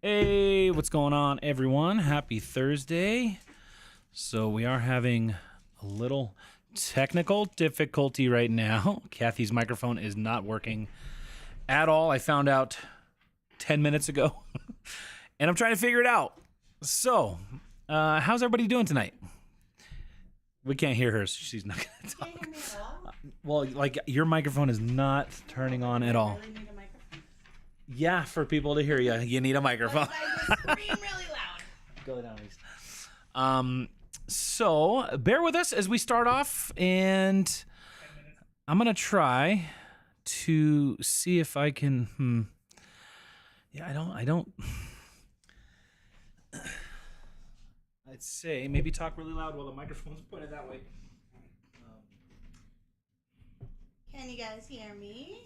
Hey, what's going on, everyone? Happy Thursday. So we are having a little technical difficulty right now. Kathy's microphone is not working at all. I found out 10 minutes ago, and I'm trying to figure it out. So, how's everybody doing tonight? We can't hear her, so she's not going to talk. Can't hear me at all? Well, like, your microphone is not turning on at all. I really need a microphone. Yeah, for people to hear you, you need a microphone. I just scream really loud. Go down, please. So bear with us as we start off, and I'm gonna try to see if I can. Yeah, I don't. I'd say maybe talk really loud while the microphone's pointed that way. Can you guys hear me?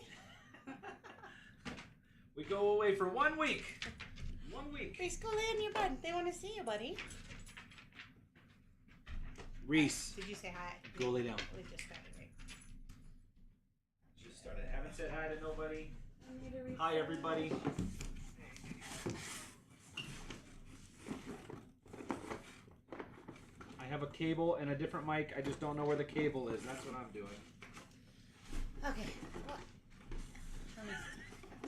We go away for 1 week. 1 week. Reese, go lay in your bed. They want to see you, buddy. Reese, Did you say hi? go lay down. We just started, right? Just started. Haven't said hi to nobody. I need a Hi, everybody. I have a cable and a different mic. I just don't know where the cable is. That's what I'm doing. Okay. What? Let me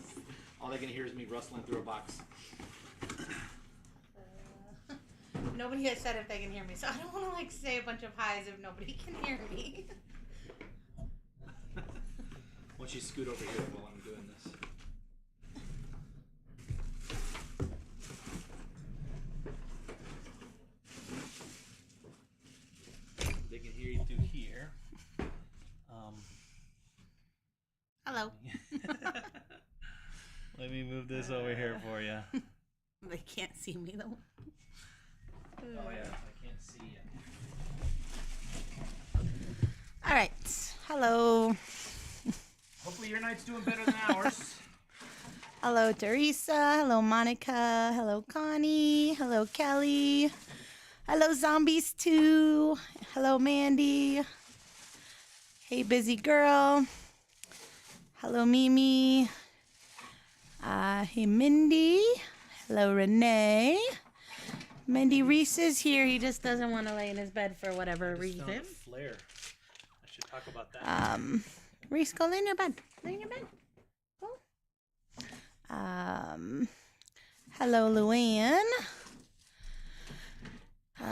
see. All they can hear is me rustling through a box. Nobody has said if they can hear me, so I don't want to like say a bunch of highs if nobody can hear me. Why don't you scoot over here while I'm doing this? They can hear you through here. Hello. Let me move this over here for you. They can't see me though. Oh yeah, I can't see you. All right. Hello. Hopefully your night's doing better than ours. Hello, Teresa. Hello, Monica. Hello, Connie. Hello, Kelly. Hello, Zombies 2. Hello, Mandy. Hey, busy girl. Hello, Mimi. Hey, Mindy. Hello, Renee. Mindy Reese is here. He just doesn't want to lay in his bed for whatever reason. Flare. I should talk about that. Reese, go lay in your bed. Lay in your bed. Go. Hello, Luann.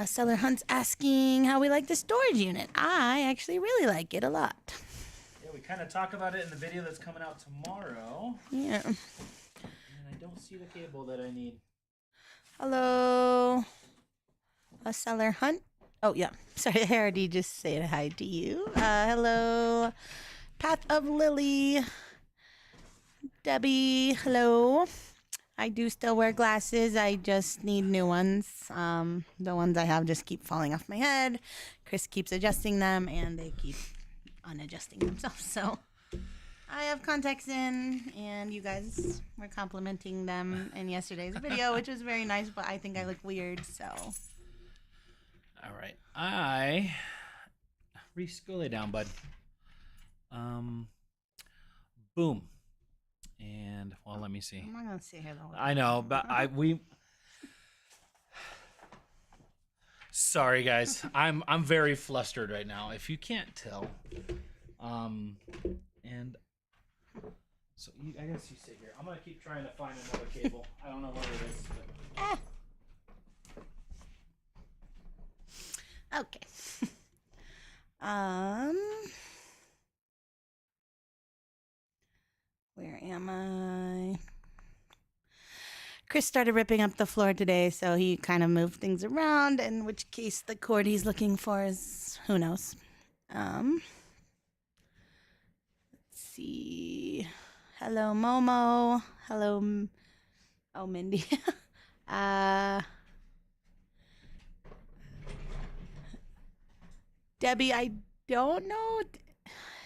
Seller Hunt's asking how we like the storage unit. I actually really like it a lot. Yeah, we kind of talk about it in the video that's coming out tomorrow. Yeah. And I don't see the cable that I need. Hello. Seller Hunt. Oh, yeah. Sorry, I already just said hi to you. Hello. Path of Lily. Debbie. Hello. I do still wear glasses. I just need new ones. The ones I have just keep falling off my head. Chris keeps adjusting them, and they keep unadjusting themselves. So I have contacts in, and you guys were complimenting them in yesterday's video, which was very nice, but I think I look weird, so. All right. Reese, go lay down, bud. Boom. And, well, let me see. I'm not going to sit here the whole time. I know, but Sorry, guys. I'm very flustered right now, if you can't tell. And so I guess you sit here. I'm gonna keep trying to find another cable. I don't know where it is. But... Okay. Where am I? Chris started ripping up the floor today, so he kind of moved things around, in which case the cord he's looking for is who knows. Let's see. Hello, Momo. Hello. Oh, Mindy. Debbie, I don't know.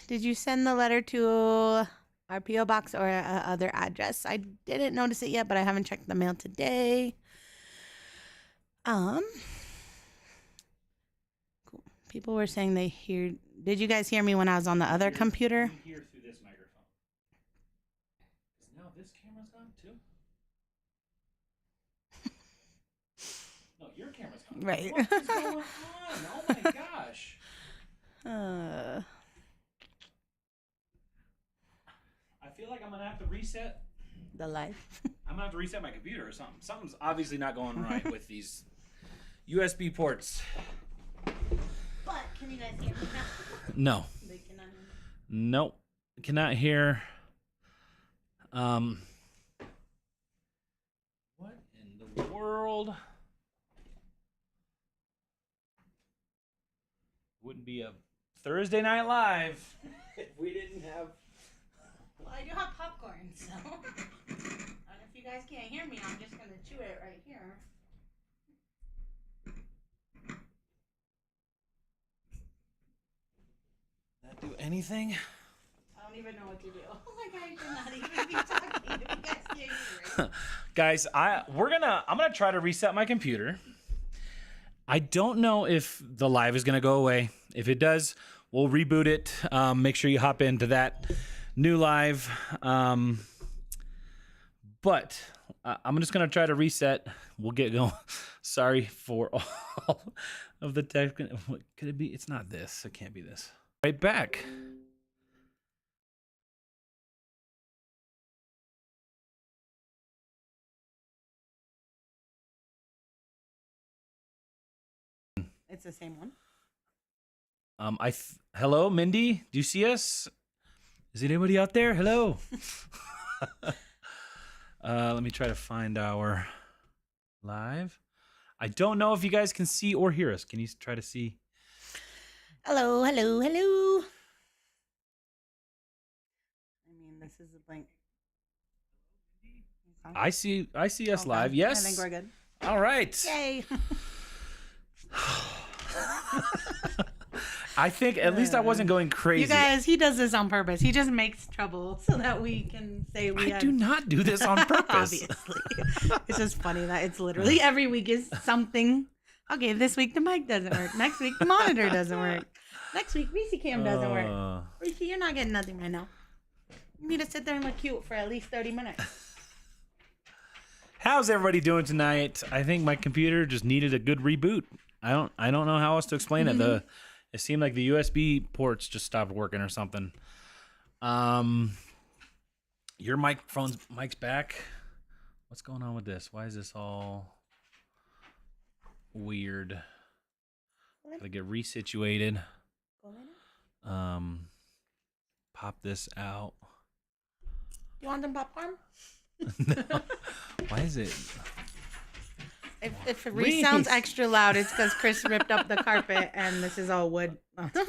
Did you send the letter to our P.O. box or other address? I didn't notice it yet, but I haven't checked the mail today. Cool. People were saying they hear. Did you guys hear me when I was on the other computer? You hear through this microphone. 'Cause now this camera's on too. camera's on. Right. What is going on? Oh my gosh. I feel like I'm gonna have to reset. The life. I'm gonna have to reset my computer or something. Something's obviously not going right with these USB ports. But can you guys hear me now? No. They cannot hear me. Nope. Cannot hear. What in the world? Wouldn't be a Thursday Night Live if we didn't have. Well, I do have popcorn, so. And if you guys can't hear me, I'm just gonna chew it right here. That do anything? I don't even know what to do. Like I should not even be talking if you guys can't hear it. Guys, I'm gonna try to reset my computer. I don't know if the live is gonna go away. If it does, we'll reboot it. Make sure you hop into that new live. But I'm just gonna try to reset. We'll get going. Sorry for all of the tech. What could it be? It's not this. It can't be this. Right back. It's the same one. Hello, Mindy. Do you see us? Is anybody out there? Hello. Let me try to find our live. I don't know if you guys can see or hear us. Can you try to see? Hello, hello, hello. I mean, this is a blank. I see us Okay. live. Yes. I think we're good. All right. Yay. I think at least I wasn't going crazy. You guys, he does this on purpose. He just makes trouble so that we can say we I do not do this on purpose. Obviously. It's just funny that it's literally every week is something. Okay, this week the mic doesn't work. Next week the monitor doesn't work. Next week Reese Cam doesn't work. Reese, you're not getting nothing right now. You need to sit there and look cute for at least 30 minutes. How's everybody doing tonight? I think my computer just needed a good reboot. I don't know how else to explain it. It seemed like the USB ports just stopped working or something. Your mic's back. What's going on with this? Why is this all weird? Gotta get resituated. Pop this out. You want some popcorn? No. Why is it? If Reese sounds extra loud, it's because Chris ripped up the carpet and this is all wood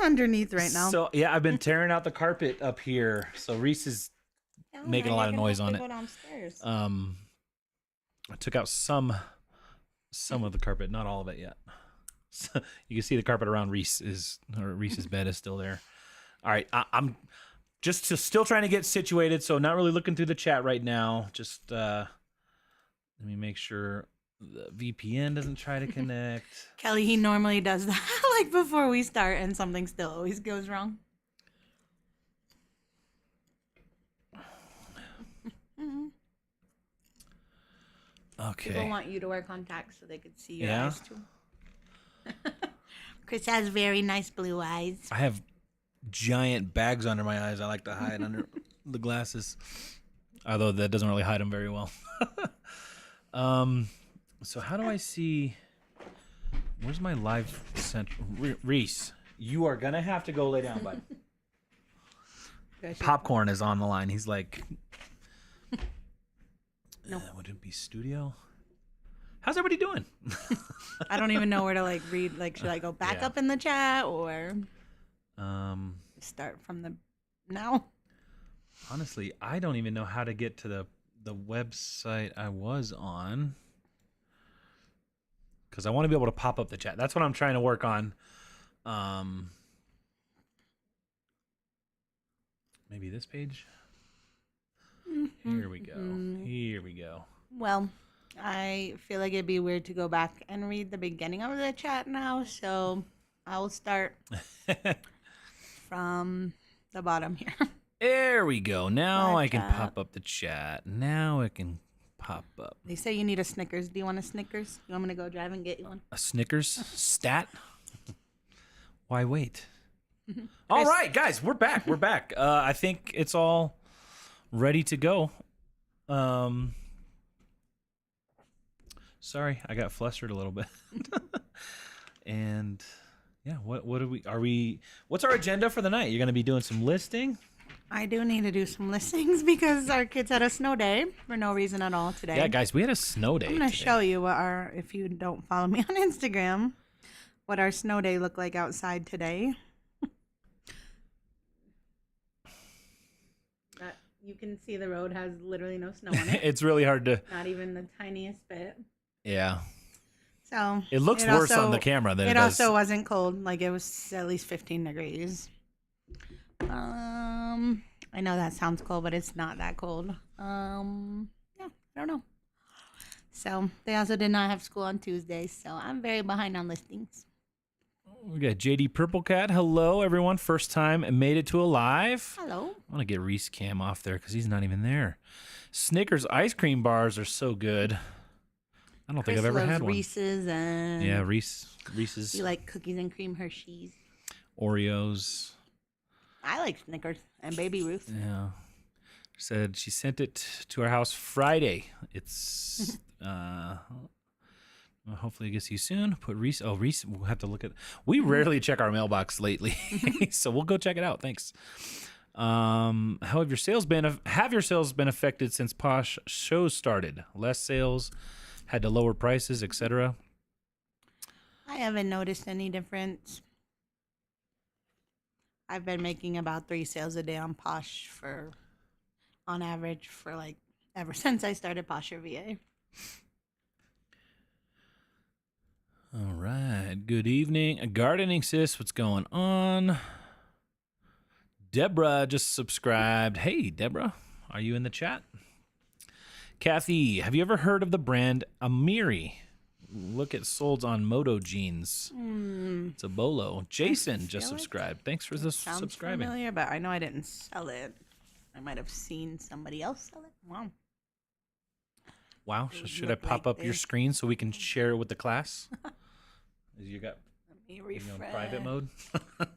underneath right now. So yeah, I've been tearing out the carpet up here. So Reese is making a lot of noise on it. Go downstairs. I took out some of the carpet, not all of it yet. So you can see the carpet around Reese's bed is still there. All right, I'm just still trying to get situated, so not really looking through the chat right now. Just let me make sure the VPN doesn't try to connect. Kelly, he normally does that like before we start, and something still always goes wrong. Okay. People want you to wear contacts so they could see your Yeah? eyes too. Chris has very nice blue eyes. I have giant bags under my eyes. I like to hide under the glasses, although that doesn't really hide them very well. So how do I see? Where's my live center? Reese, you are gonna have to go lay down, bud. Popcorn is on the line. He's like, no. Would it be studio? How's everybody doing? I don't even know where to like read. Like, should I go back up in the chat or start from the now? Honestly, I don't even know how to get to the website I was on, because I want to be able to pop up the chat. That's what I'm trying to work on. Maybe this page. Here we go. Here we go. Well, I feel like it'd be weird to go back and read the beginning of the chat now, so I'll start from the bottom here. There we go. Now I can pop up the chat. Now I can pop up. They say you need a Snickers. Do you want a Snickers? You want me to go drive and get you one? A Snickers stat? Why wait? All right, guys, we're back. We're back. I think it's all ready to go. Sorry, I got flustered a little bit. And yeah, what what's our agenda for the night? You're going to be doing some listing? I do need to do some listings because our kids had a snow day for no reason at all today. Yeah, guys, we had a snow day. I'm going to show you if you don't follow me on Instagram, what our snow day looked like outside today. You can see the road has literally no snow on it. It's really hard to... Not even the tiniest bit. Yeah. So it looks worse on the camera than it does. It also wasn't cold. Like, it was at least 15 degrees. I know that sounds cold, but it's not that cold. Yeah, I don't know. So they also did not have school on Tuesday, so I'm very behind on listings. We got JD Purple Cat. Hello, everyone. First time and made it to a live. Hello. I want to get Reese Cam off there because he's not even there. Snickers ice cream bars are so good. I don't think I've ever had one. Reese's and... Yeah, Reese's. You like cookies and cream Hershey's. Oreos. I like Snickers and Baby Ruth. Yeah. Said she sent it to our house Friday. It's hopefully it gets to you soon. Put Reese. Oh, Reese, we'll have to look at. We rarely check our mailbox lately, so we'll go check it out. Thanks. How have your sales been? Have your sales been affected since Posh shows started? Less sales, had to lower prices, etc. I haven't noticed any difference. I've been making about 3 sales a day on Posh on average for like ever since I started Posh VA. All right. Good evening. Gardening sis, what's going on? Deborah just subscribed. Hey, Deborah, are you in the chat? Kathy, have you ever heard of the brand Amiri? Look at solds on Moto jeans. It's a bolo. Jason just subscribed. Thanks for subscribing. Sounds familiar, but I know I didn't sell it. I might have seen somebody else sell it. Wow. Wow. Should I pop up your screen so we can share it with the class? You got private mode?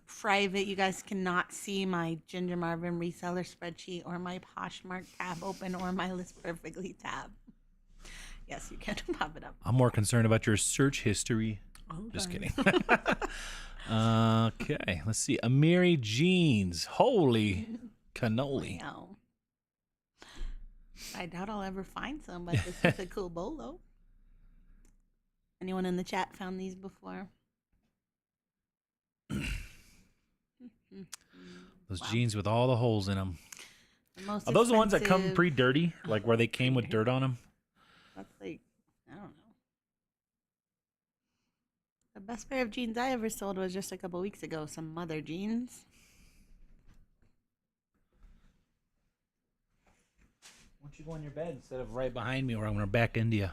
Private. You guys cannot see my Ginger Marvin reseller spreadsheet or my Poshmark tab open or my List Perfectly tab. Yes, you can pop it up. I'm more concerned about your search history. Okay. Just kidding. Okay, let's see. Amiri jeans. Holy cannoli. Wow. I doubt I'll ever find some, but this is a cool bolo. Anyone in the chat found these before? Those jeans with all the holes in them. Are those the ones that come pre-dirty? Like where they came with dirt on them? That's like, I don't know. The best pair of jeans I ever sold was just a couple weeks ago. Some mother jeans. Why don't you go on your bed instead of right behind me, or I'm going to back into you.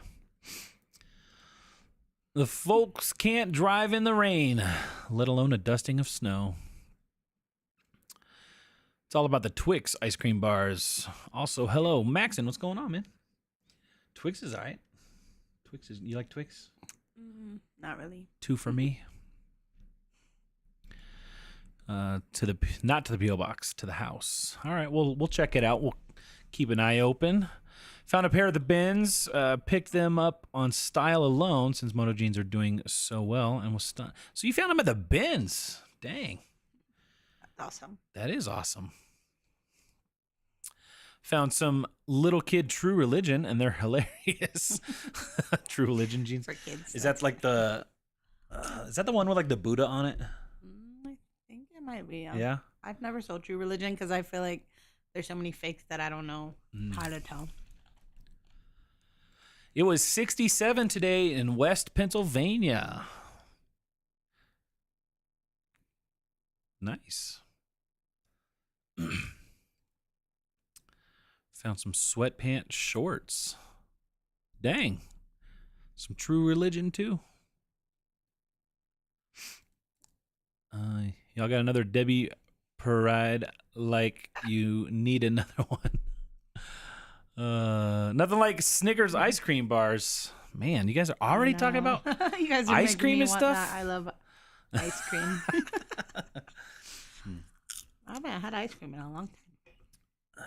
The folks can't drive in the rain, let alone a dusting of snow. It's all about the Twix ice cream bars. Also, hello, Maxon. What's going on, man? Twix is all right. You like Twix? Not really. 2 for me. Not to the P.O. box, to the house. All right, we'll check it out. We'll keep an eye open. Found a pair of the bins. Picked them up on style alone since Moto jeans are doing so well, and was stunned. So you found them at the bins? Dang. That's awesome. That is awesome. Found some little kid True Religion, and they're hilarious. True Religion jeans. For kids. Is that like the? Is that the one with like the Buddha on it? I think it might be. Yeah. I've never sold True Religion because I feel like there's so many fakes that I don't know how to tell. It was 67 today in West Pennsylvania. Nice. Found some sweatpants shorts. Dang. Some True Religion too. Y'all got another Debbie Parade like you need another one. Nothing like Snickers ice cream bars. Man, you guys are already talking about you guys are ice making cream me and want stuff? that. I love ice cream. I haven't had ice cream in a long time.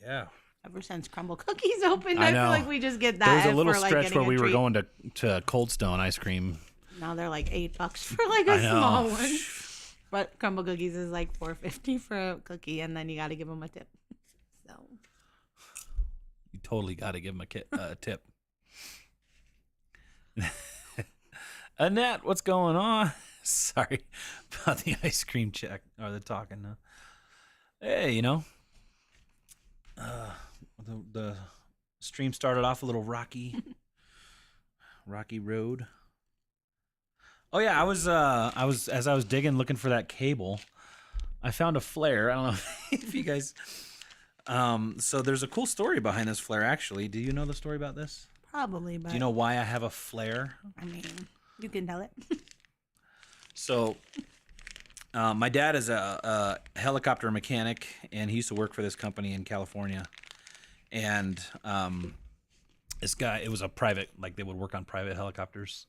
Yeah. Ever since Crumble Cookies opened, I I know. feel like we just get that. There was a if little we're, like, stretch getting where a we were treat. going to Cold Stone ice cream. Now they're like $8 for like a I know. small one. But Crumble Cookies is like $4.50 for a cookie, and then you got to give them a tip. So You totally got to give them a tip. Annette, what's going on? Sorry about the ice cream check or the talking. Hey, you know, the stream started off a little rocky road. Oh yeah, I was as I was digging looking for that cable, I found a flare. I don't know if you guys. So there's a cool story behind this flare. Actually, do you know the story about this? probably, but Do you know why I have a flare? I mean, you can tell it. So, my dad is a helicopter mechanic, and he used to work for this company in California. And this guy, it was a private, like they would work on private helicopters.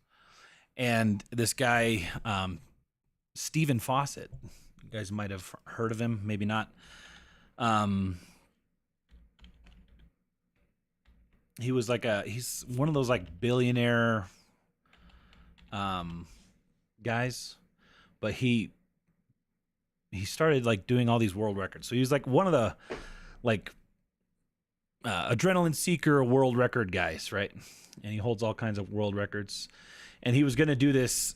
And this guy, Stephen Fawcett, you guys might have heard of him, maybe not. He was like he's one of those like billionaire guys, but he started like doing all these world records. So he was like one of the like adrenaline seeker world record guys, right? And he holds all kinds of world records. And he was going to do this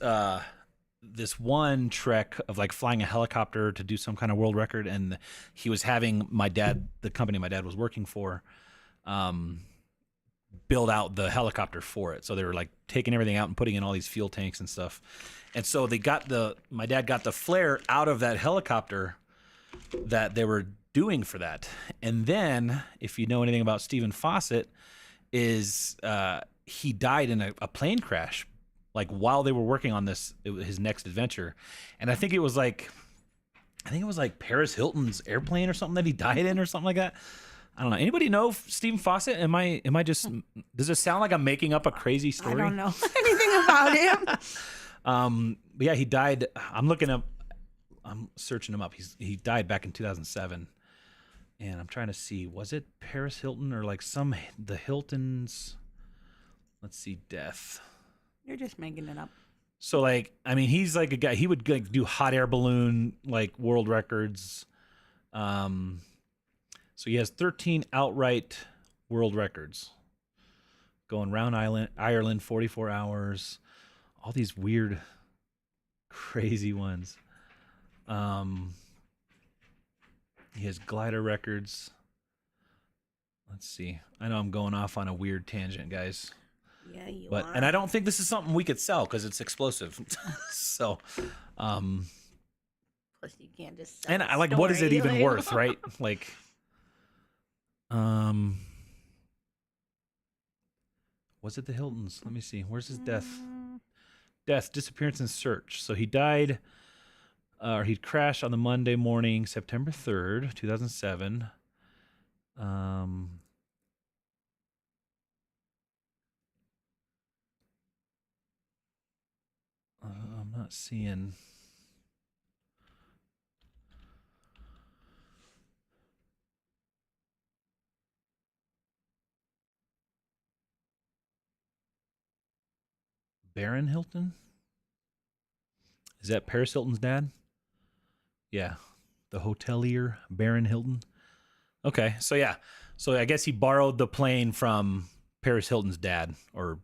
this one trek of like flying a helicopter to do some kind of world record, and he was having my dad, the company my dad was working for, build out the helicopter for it. So they were like taking everything out and putting in all these fuel tanks and stuff. And so my dad got the flare out of that helicopter that they were doing for that. And then, if you know anything about Stephen Fawcett, is he died in a plane crash, like while they were working on his next adventure. And I think it was like Paris Hilton's airplane or something that he died in or something like that. I don't know. Anybody know Stephen Fawcett? Am I just? Does it sound like I'm making up a crazy story? I don't know anything about him. But yeah, he died. I'm searching him up. He died back in 2007, and I'm trying to see, was it Paris Hilton or like the Hiltons? Let's see, death. You're just making it up. So like, I mean, he's like a guy. He would like do hot air balloon like world records. So he has 13 outright world records. Going round Ireland 44 hours. All these weird, crazy ones. He has glider records. Let's see. I know I'm going off on a weird tangent, guys. Yeah, you are. And I don't think this is something we could sell because it's explosive. So, Plus, you can't just. Sell and I like, what is it even worth, right? Like, was it the Hiltons? Let me see. Where's his death? Death, disappearance, and search. So he died, or he crashed on the Monday morning, September 3rd, 2007. I'm not seeing. Baron Hilton? Is that Paris Hilton's dad? Yeah. The hotelier, Baron Hilton. Okay, so yeah. So I guess he borrowed the plane from Paris Hilton's dad or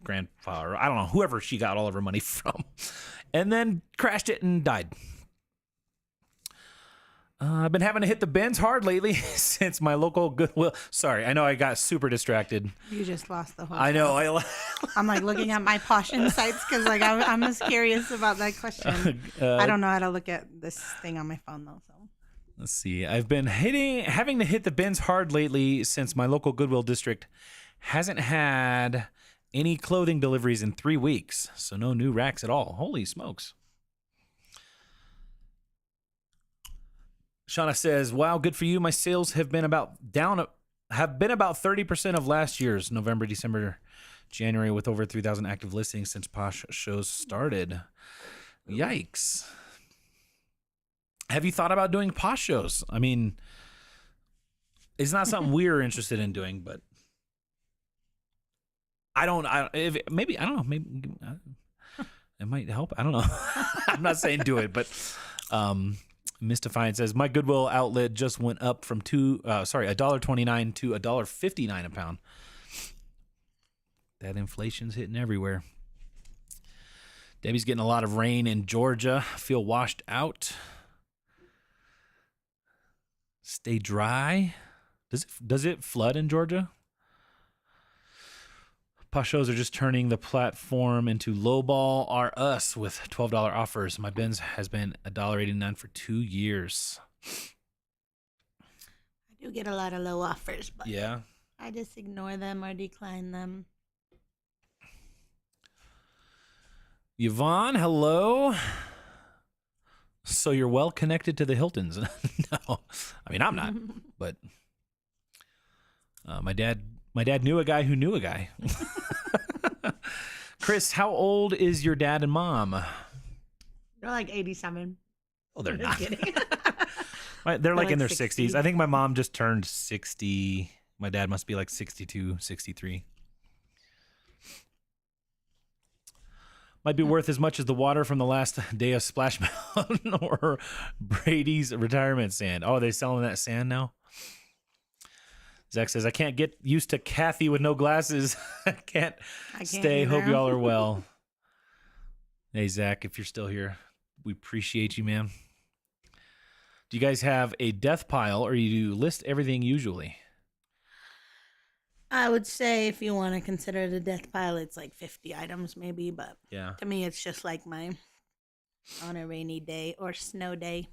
grandfather. I don't know, whoever she got all of her money from. And then crashed it and died. I've been having to hit the bins hard lately since my local Goodwill. Sorry, I know I got super distracted. You just lost the whole. I know. I'm like looking at my Posh insights because like I'm just curious about that question. I don't know how to look at this thing on my phone though. So let's see. I've been having to hit the bins hard lately since my local Goodwill district hasn't had any clothing deliveries in 3 weeks, so no new racks at all. Holy smokes. Shauna says, wow, good for you. My sales have been have been about 30% of last year's November, December, January, with over 3,000 active listings since Posh shows started. Yikes. Have you thought about doing Posh shows? I mean, it's not something we're interested in doing, but maybe it might help. I don't know. I'm not saying do it, but Mystifying says my Goodwill outlet just went up from $1.29 to $1.59 a pound. That inflation's hitting everywhere. Debbie's getting a lot of rain in Georgia. Feel washed out. Stay dry. Does it flood in Georgia? Poshos are just turning the platform into lowball are us with $12 offers. My Benz has been $1.89 for 2 years. I do get a lot of low offers, but yeah, I just ignore them or decline them. Yvonne, hello. So you're well connected to the Hiltons. No, I mean, I'm not, but my dad knew a guy who knew a guy. Chris, how old is your dad and mom? They're like 87. Oh, they're I'm not. just kidding. They're like in their 60. 60s. I think my mom just turned 60. My dad must be like 62, 63. Might be worth as much as the water from the last day of Splash Mountain or Brady's retirement sand. Oh, are they selling that sand now? Zach says, I can't get used to Kathy with no glasses. I can't stay. either. Hope you all are well. Hey, Zach, if you're still here, we appreciate you, man. Do you guys have a death pile or you do list everything usually? I would say if you want to consider it a death pile, it's like 50 items maybe, but Yeah. to me, it's just like my on a rainy day or snow day.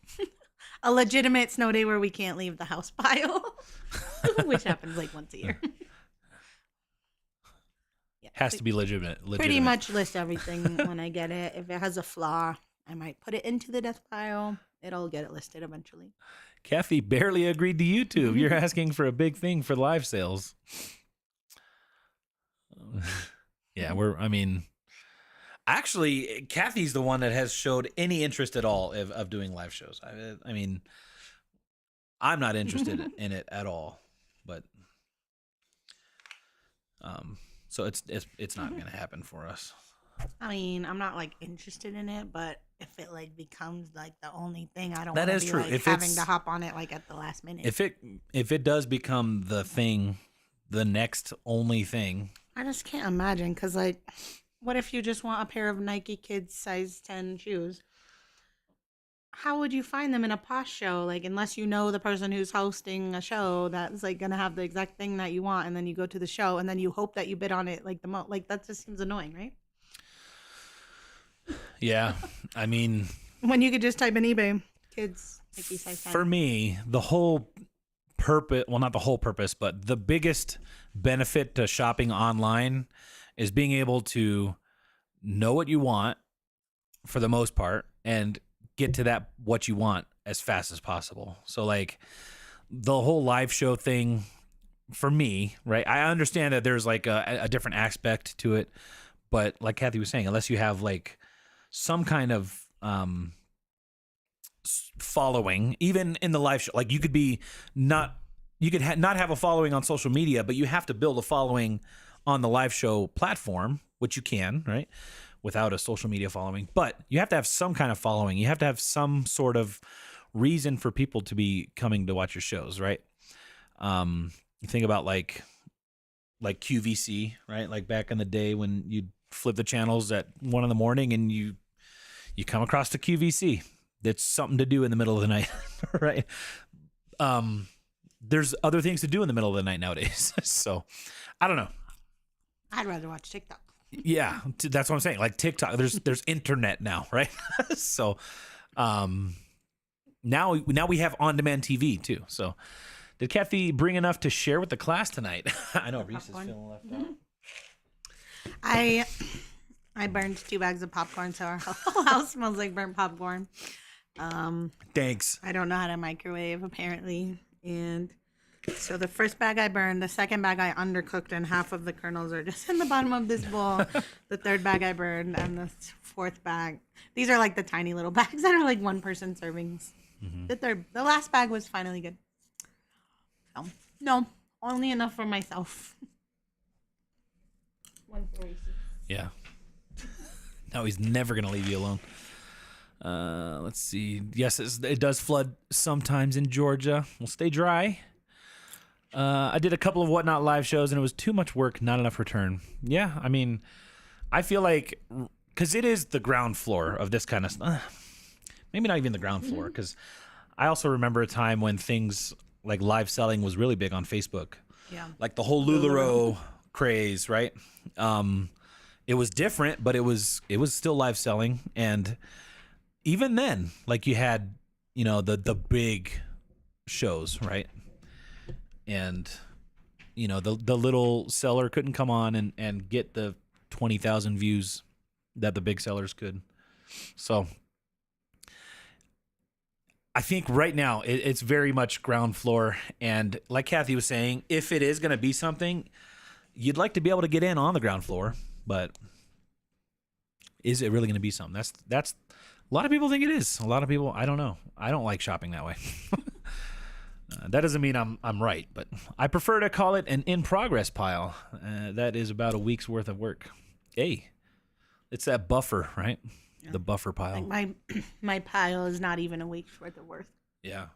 A legitimate snow day where we can't leave the house pile, which happens like once a year. Yeah, Has to be legitimate. Pretty much list everything when I get it. If it has a flaw, I might put it into the death pile. It'll get it listed eventually. Kathy barely agreed to YouTube. You're asking for a big thing for live sales. Yeah, actually, Kathy's the one that has showed any interest at all of doing live shows. I mean, I'm not interested in it at all, but so it's not going to happen for us. I mean, I'm not like interested in it, but if it like becomes like the only thing, I don't That want is to be true. like If having it's- to hop on it like at the last minute. If it does become the thing, the next only thing. I just can't imagine because like, what if you just want a pair of Nike Kids size 10 shoes? How would you find them in a Posh show? Like, unless you know the person who's hosting a show that's like gonna have the exact thing that you want, and then you go to the show, and then you hope that you bid on it like the most. Like that just seems annoying, right? Yeah, I mean, When you could just type in eBay Kids Nike size 10. for me, the whole purpose, well, not the whole purpose, but the biggest benefit to shopping online is being able to know what you want for the most part and get to that what you want as fast as possible. So like the whole live show thing for me, right? I understand that there's like a different aspect to it, but like Kathy was saying, unless you have like some kind of following, even in the live show, like you could not have a following on social media, but you have to build a following on the live show platform, which you can, right, without a social media following. But you have to have some kind of following. You have to have some sort of reason for people to be coming to watch your shows, right? You think about like QVC, right? Like back in the day when you'd flip the channels at 1 a.m. and you come across the QVC. That's something to do in the middle of the night, right? There's other things to do in the middle of the night nowadays. So I don't know. I'd rather watch TikTok. Yeah, that's what I'm saying. Like TikTok, there's internet now, right? So now we have on-demand TV too. So did Kathy bring enough to share with the class tonight? I know Reese is feeling left out. I burned 2 bags of popcorn, so our whole house smells like burnt popcorn. Thanks. I don't know how to microwave apparently, and So the first bag I burned, the second bag I undercooked, and half of the kernels are just in the bottom of this bowl. The third bag I burned, and the fourth bag. These are like the tiny little bags that are like one person servings. The last bag was finally good. So, no, only enough for myself. One for Reese. Yeah. No, he's never going to leave you alone. Let's see. Yes, it does flood sometimes in Georgia. We'll stay dry. I did a couple of Whatnot live shows, and it was too much work, not enough return. Yeah, I mean, I feel like, because it is the ground floor of this kind of stuff. Maybe not even the ground floor, because I also remember a time when things like live selling was really big on Facebook. Yeah. Like the whole LuLaRoe craze, right? It was different, but it was still live selling. And even then, like you had, the big shows, right? And, the little seller couldn't come on and get the 20,000 views that the big sellers could. So I think right now it's very much ground floor. And like Kathy was saying, if it is going to be something, you'd like to be able to get in on the ground floor, but is it really going to be something? That's a lot of people think it is. A lot of people, I don't know. I don't like shopping that way. That doesn't mean I'm right, but I prefer to call it an in-progress pile. That is about a week's worth of work. Hey, it's that buffer, right? Yeah. The buffer pile. Like my pile is not even a week's worth of work. Yeah.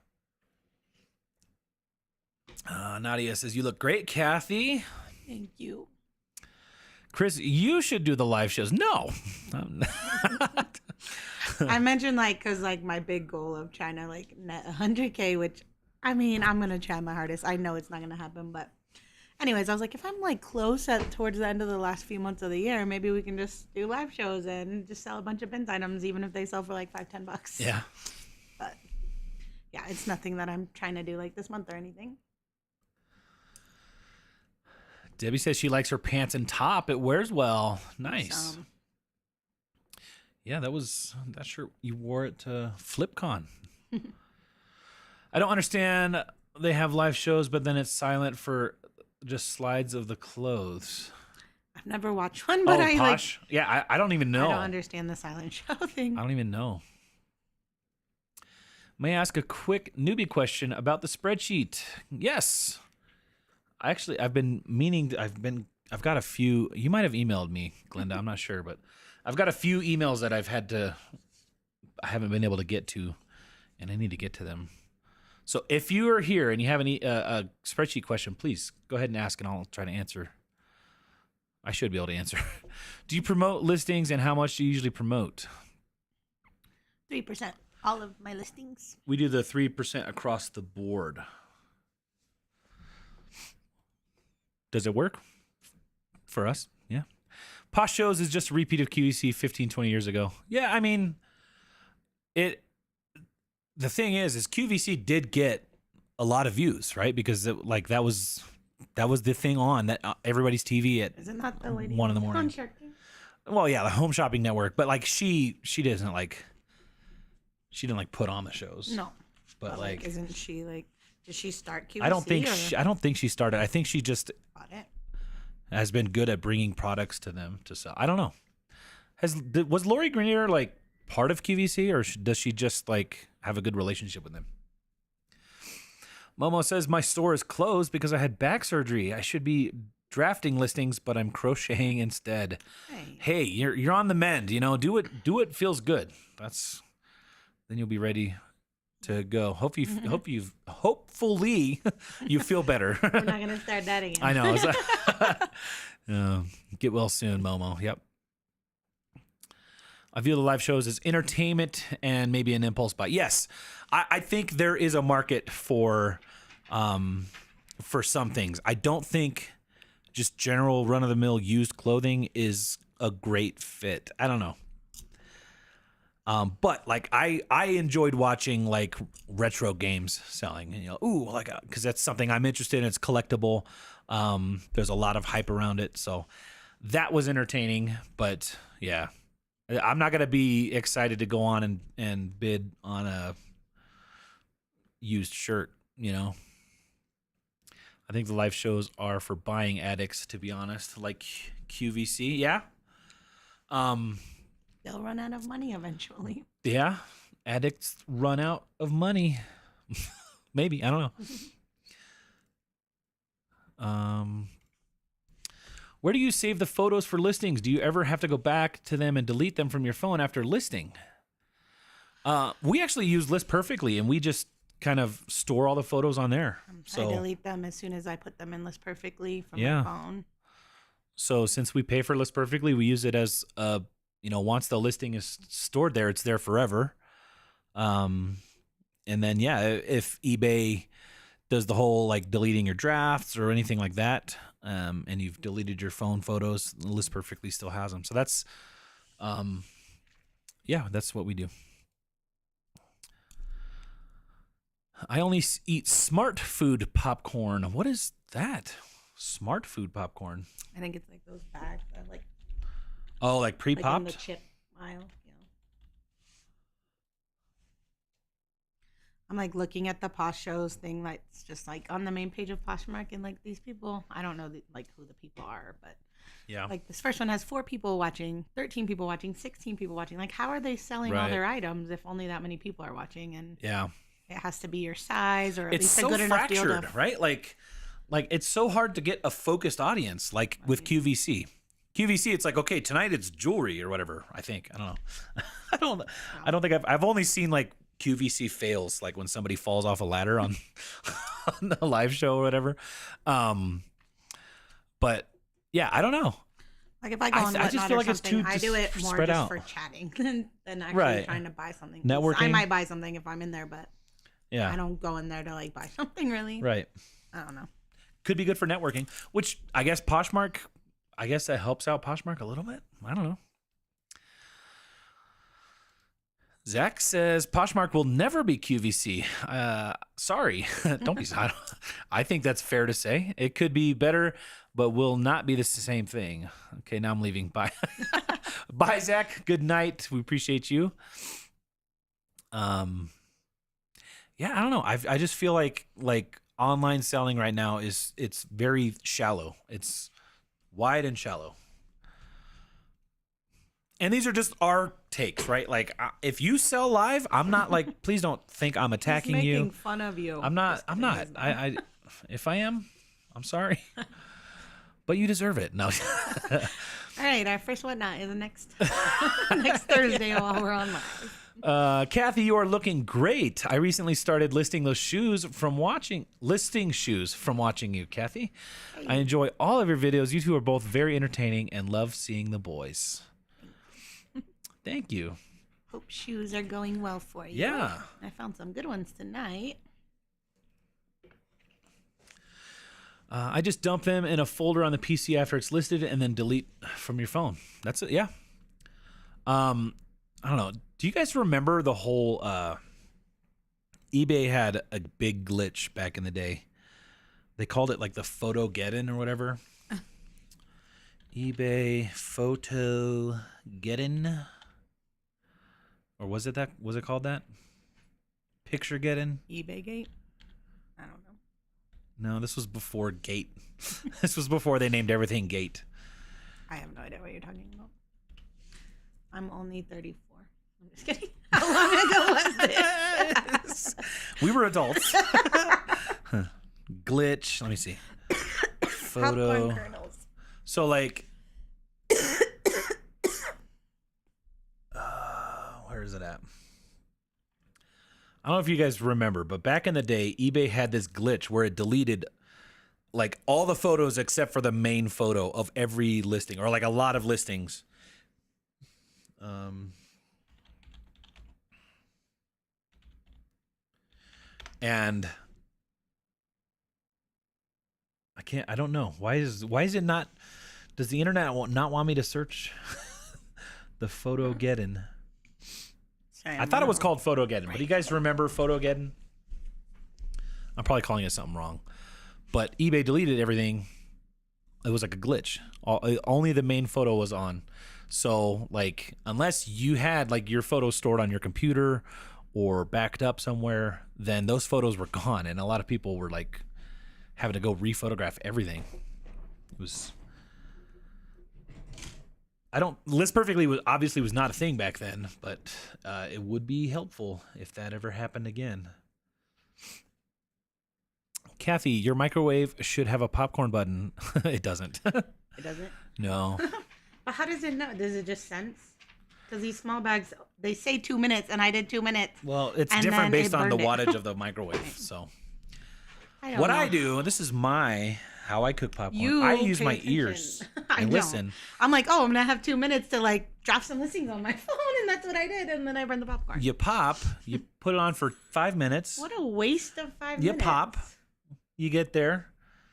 Nadia says, "You look great, Kathy." Thank you. Chris, you should do the live shows. No. I mentioned because my big goal of trying to net 100K, which I mean, I'm going to try my hardest. I know it's not going to happen, but anyways, I was like, if I'm close towards the end of the last few months of the year, maybe we can just do live shows and just sell a bunch of bins items, even if they sell for $5-10. Yeah. But yeah, it's nothing that I'm trying to do this month or anything. Debbie says she likes her pants and top. It wears well. Nice. Yeah, that shirt, you wore it to FlipCon. I don't understand. They have live shows, but then it's silent for just slides of the clothes. I've never watched one, but Posh? Yeah, I don't even know. I don't understand the silent show thing. I don't even know. May I ask a quick newbie question about the spreadsheet? Yes. Actually, I've got a few. You might have emailed me, Glenda. I'm not sure, but I've got a few emails that I haven't been able to get to, and I need to get to them. So if you are here and you have any a spreadsheet question, please go ahead and ask, and I'll try to answer. I should be able to answer. Do you promote listings, and how much do you usually promote? 3%. All of my listings. We do the 3% across the board. Does it work for us? Yeah. Posh Shows is just a repeat of QVC 15, 20 years ago. Yeah, I mean, the thing is QVC did get a lot of views, right? Because that was the thing on that everybody's TV at Isn't that the lady 1 a.m. Well, yeah, the Home Shopping Network, but she didn't put on the shows. No. But isn't she did she start QVC? I don't think she started. I think she just has been good at bringing products to them to sell. I don't know. Was Lori Greiner part of QVC, or does she just have a good relationship with them? Momo says, my store is closed because I had back surgery. I should be drafting listings, but I'm crocheting instead. Hey, you're on the mend. Do what feels good. Then you'll be ready to go. Hopefully you feel better. I'm not gonna start that again. I know. Get well soon, Momo. Yep. I view the live shows as entertainment and maybe an impulse buy. Yes, I think there is a market for some things. I don't think just general run-of-the-mill used clothing is a great fit. I don't know. But I enjoyed watching retro games selling, because that's something I'm interested in. It's collectible. There's a lot of hype around it, so that was entertaining. But yeah, I'm not gonna be excited to go on and bid on a used shirt. I think the live shows are for buying addicts, to be honest, like QVC. Yeah. They'll run out of money eventually. Yeah. Addicts run out of money. Maybe. I don't know. Where do you save the photos for listings? Do you ever have to go back to them and delete them from your phone after listing? We actually use List Perfectly, and we just kind of store all the photos on there. I delete them as soon as I put them in List Perfectly from Yeah. my phone. So since we pay for List Perfectly, we use it as once the listing is stored there, it's there forever. And then if eBay does the whole like deleting your drafts or anything like that, and you've deleted your phone photos, List Perfectly still has them. So that's that's what we do. I only eat smart food popcorn. What is that? Smart food popcorn. I think it's like those bags that like. Oh, like pre-popped? Like in the chip aisle. Yeah. I'm like looking at the Posh shows thing that's just like on the main page of Poshmark, and like these people, I don't know who the people are, but yeah, like this first one has 4 people watching, 13 people watching, 16 people watching. Like, how are they selling all Right. their items if only that many people are watching? And yeah. it has to be your size or at It's least so a good enough deal fractured, to. right? Like it's so hard to get a focused audience, like with QVC. QVC, it's like, okay, tonight it's jewelry or whatever. I think I don't know. I don't think I've only seen like QVC fails, like when somebody falls off a ladder on on the live show or whatever. But yeah, I don't know. Like if I go on I just Whatnot feel or like it's something, too I do it more spread just out. for chatting than actually Right. trying to buy something. 'Cause Networking. I might buy something if I'm in there, but Yeah, I don't go in there to like buy something really. right. I don't know. Could be good for networking, which I guess Poshmark, I guess that helps out Poshmark a little bit. I don't know. Zach says Poshmark will never be QVC. Sorry, don't be sad. I think that's fair to say. It could be better, but will not be the same thing. Okay, now I'm leaving. Bye. Bye, Zach. Good night. We appreciate you. Yeah, I don't know. I just feel like online selling right now it's very shallow. It's wide and shallow. And these are just our takes, right? Like, if you sell live, I'm not like, please don't think I'm attacking He's you. making fun of you. I'm not. Just I'm kidding, not. he's I if I am, I'm sorry, but you deserve it. No. All right, our first Whatnot is next Thursday while we're on live. Kathy, you are looking great. I recently started listing shoes from watching you, Kathy. Hey. I enjoy all of your videos. You two are both very entertaining and love seeing the boys. Thank you. Hope shoes are going well for you. Yeah. I found some good ones tonight. I just dump them in a folder on the PC after it's listed and then delete from your phone. That's it. Yeah. I don't know. Do you guys remember the whole eBay had a big glitch back in the day? They called it like the photo get-in or whatever. eBay photo get-in. Or was it called that? Picture get-in? eBay Gate? I don't know. No, this was before Gate. This was before they named everything Gate. I have no idea what you're talking about. I'm only 34. I'm just kidding. How long ago was this? We were adults. Glitch. Let me see. Photo. Popcorn kernels. So like, where is it at? I don't know if you guys remember, but back in the day, eBay had this glitch where it deleted like all the photos except for the main photo of every listing, or like a lot of listings. And I don't know. Why is it not, does the internet not want me to search the photo get-in? Sorry, I thought it was called photo get-in, but do you guys remember photo get-in? I'm probably calling it something wrong, but eBay deleted everything. It was like a glitch. Only the main photo was on. So like, unless you had like your photo stored on your computer or backed up somewhere, then those photos were gone. And a lot of people were like having to go rephotograph everything. It was. List perfectly was obviously was not a thing back then, but it would be helpful if that ever happened again. Kathy, your microwave should have a popcorn button. It doesn't. It doesn't? No. But how does it know? Does it just sense? Because these small bags, they say 2 minutes, and I did 2 minutes. Well, it's and different then based it on the burned it. wattage of the microwave. So I what know. I do, this is how I cook popcorn. You I use pay my attention. ears I and don't. listen. I'm like, oh, I'm going to have 2 minutes to like drop some listings on my phone. And that's what I did. And then I burned the popcorn. You put it on for 5 minutes. What a waste of 5 minutes. You pop. You get there.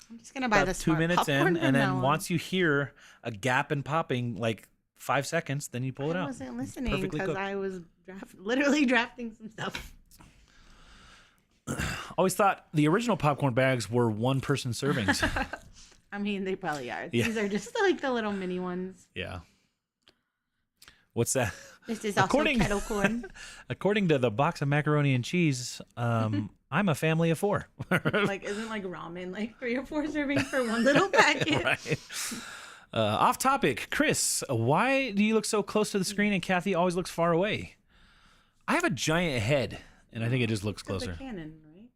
I'm just going to buy About the 2 smart minutes popcorn in, from and now then on. once you hear a gap in popping, like 5 seconds, then you pull it I out. wasn't listening Perfectly because cooked. I was literally drafting some stuff. Always thought the original popcorn bags were one-person servings. I mean, they probably are. Yeah. These are just like the little mini ones. Yeah. What's that? This is also kettle corn. According to the box of macaroni and cheese, I'm a family of 4. Like, isn't like ramen like 3 or 4 servings for one little packet? Right. Off topic, Chris, why do you look so close to the screen and Kathy always looks far away? I have a giant head, and I think it just looks It's closer. a Canon, right?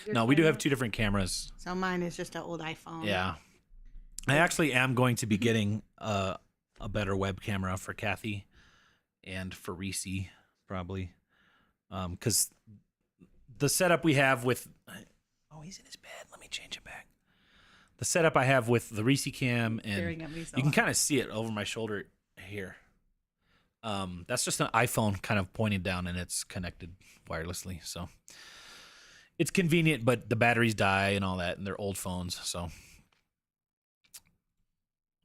Your No, we do have camera? 2 different cameras. So mine is just an old iPhone. Yeah. I actually am going to be getting a better web camera for Kathy and for Reese, probably. Because the setup we have with... Oh, he's in his bed. Let me change it back. The setup I have with the Reese cam, and Staring at me so you can hard. kind of see it over my shoulder here. That's just an iPhone kind of pointing down, and it's connected wirelessly. So it's convenient, but the batteries die and all that, and they're old phones. So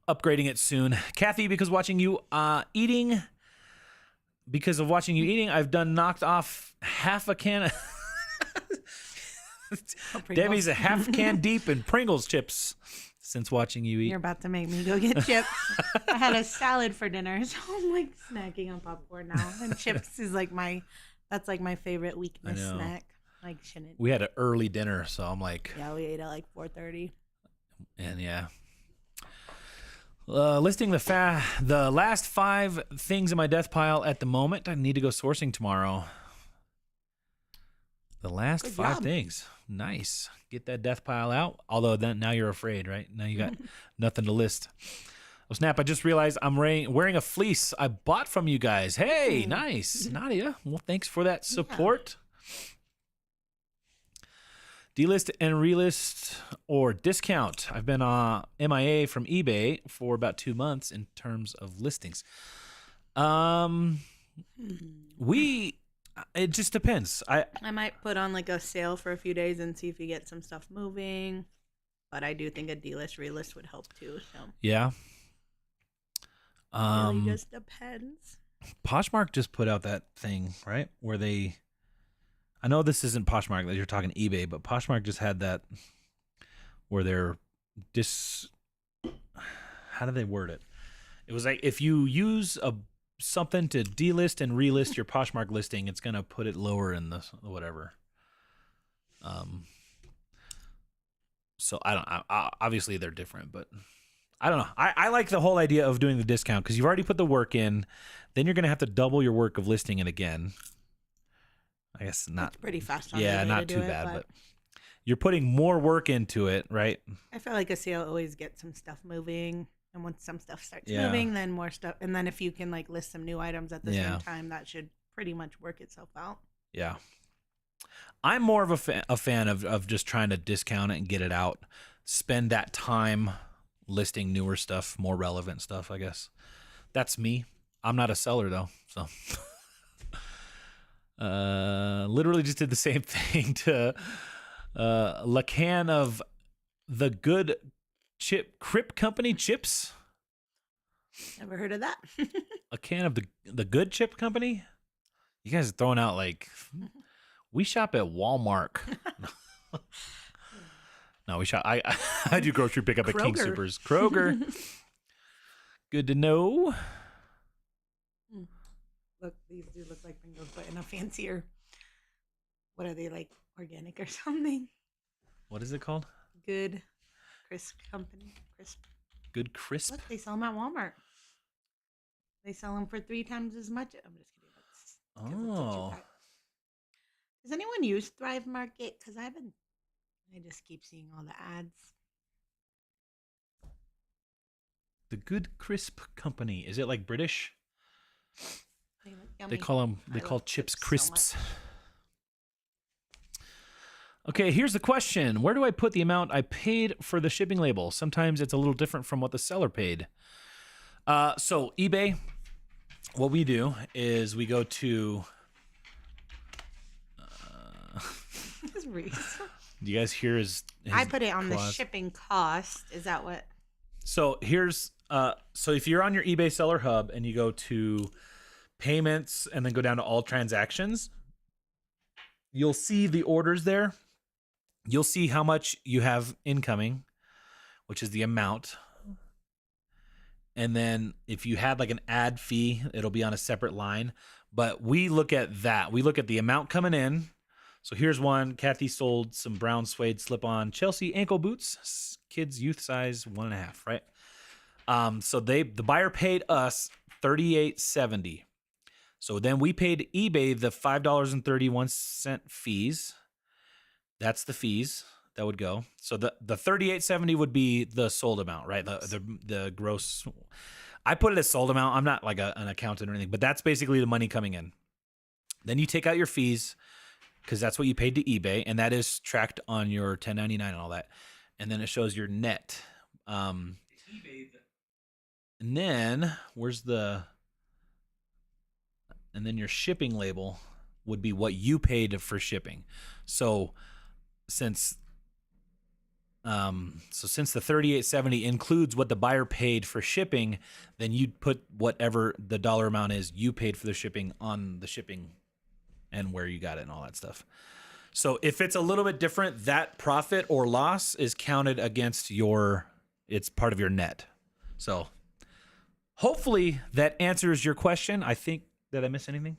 upgrading it soon. Kathy, because of watching you eating, I've knocked off half a can of... Debbie's a half can deep in Pringles chips since watching you eat. You're about to make me go get chips. I had a salad for dinner, so I'm like snacking on popcorn now. And chips is like that's like my favorite weakness I know. snack. Like, shouldn't. We had an early dinner, so I'm like, Yeah, we ate at like 4:30. and yeah. Listing the last 5 things in my death pile at the moment. I need to go sourcing tomorrow. The last Good 5 job. things. Nice. Get that death pile out. Although then now you're afraid, right? Now you got nothing to list. Oh, snap. I just realized I'm wearing a fleece I bought from you guys. Hey, nice. Nadia. Well, thanks for that support. Delist and relist or discount. I've been MIA from eBay for about 2 months in terms of listings. It just depends. I might put on like a sale for a few days and see if you get some stuff moving. But I do think a delist relist would help too. So Yeah. it really just depends. Poshmark just put out that thing, right? Where I know this isn't Poshmark that you're talking eBay, but Poshmark just had that where they're how do they word it? It was like if you use something to delist and relist your Poshmark listing, it's gonna put it lower in the whatever. So obviously they're different, but I don't know. I like the whole idea of doing the discount because you've already put the work in, then you're gonna have to double your work of listing it again. I guess not. It's pretty fast. On Yeah, eBay not to do too it, bad, but you're putting more work into it, right? I feel like a sale always gets some stuff moving, and once some stuff starts Yeah. moving, then more stuff. And then if you can like list some new items at the Yeah. same time, that should pretty much work itself out. Yeah. I'm more of a fan of just trying to discount it and get it out. Spend that time listing newer stuff, more relevant stuff, I guess. That's me. I'm not a seller though, so literally just did the same thing to a can of the good Crip Company chips. Never heard of that. A can of the good chip company. You guys are throwing out like we shop at Walmart. No, we shop. I do grocery pickup at King Kroger. Soopers. Kroger. Good to know. Look, these do look like Pringles, but in a fancier. What are they, like organic or something? What is it called? Good crisp company. Crisp. Good crisp. Look, they sell them at Walmart. They sell them for 3 times as much. I'm just kidding. That's 'cause it's a Oh. 2-pack. Does anyone use Thrive Market? Because I just keep seeing all the ads. The Good Crisp Company. Is it like British? They look They yummy. call love chips chips so crisps. Okay, here's the question. Where do I put the amount I paid for the shipping label? Sometimes it's a little different from what the seller paid. So eBay, what we do is we go to... It's Reese. Do you guys hear his I put it on the clause? shipping cost. Is that what? So here's... so if you're on your eBay Seller Hub and you go to payments and then go down to all transactions, you'll see the orders there. You'll see how much you have incoming, which is the amount. And then if you had like an ad fee, it'll be on a separate line. But we look at that. We look at the amount coming in. So here's one. Kathy sold some brown suede slip-on Chelsea ankle boots, kids youth size 1.5, right? So the buyer paid us $38.70. So then we paid eBay the $5.31 fees. That's the fees that would go. So the $38.70 would be the sold amount, right? The gross. I put it as sold amount. I'm not like an accountant or anything, but that's basically the money coming in. Then you take out your fees because that's what you paid to eBay, and that is tracked on your 1099 and all that. And then it shows your net. And then where's the? And then your shipping label would be what you paid for shipping. So since the $38.70 includes what the buyer paid for shipping, then you'd put whatever the dollar amount is you paid for the shipping on the shipping and where you got it and all that stuff. So if it's a little bit different, that profit or loss is counted against it's part of your net. So hopefully that answers your question. I think, did I miss anything?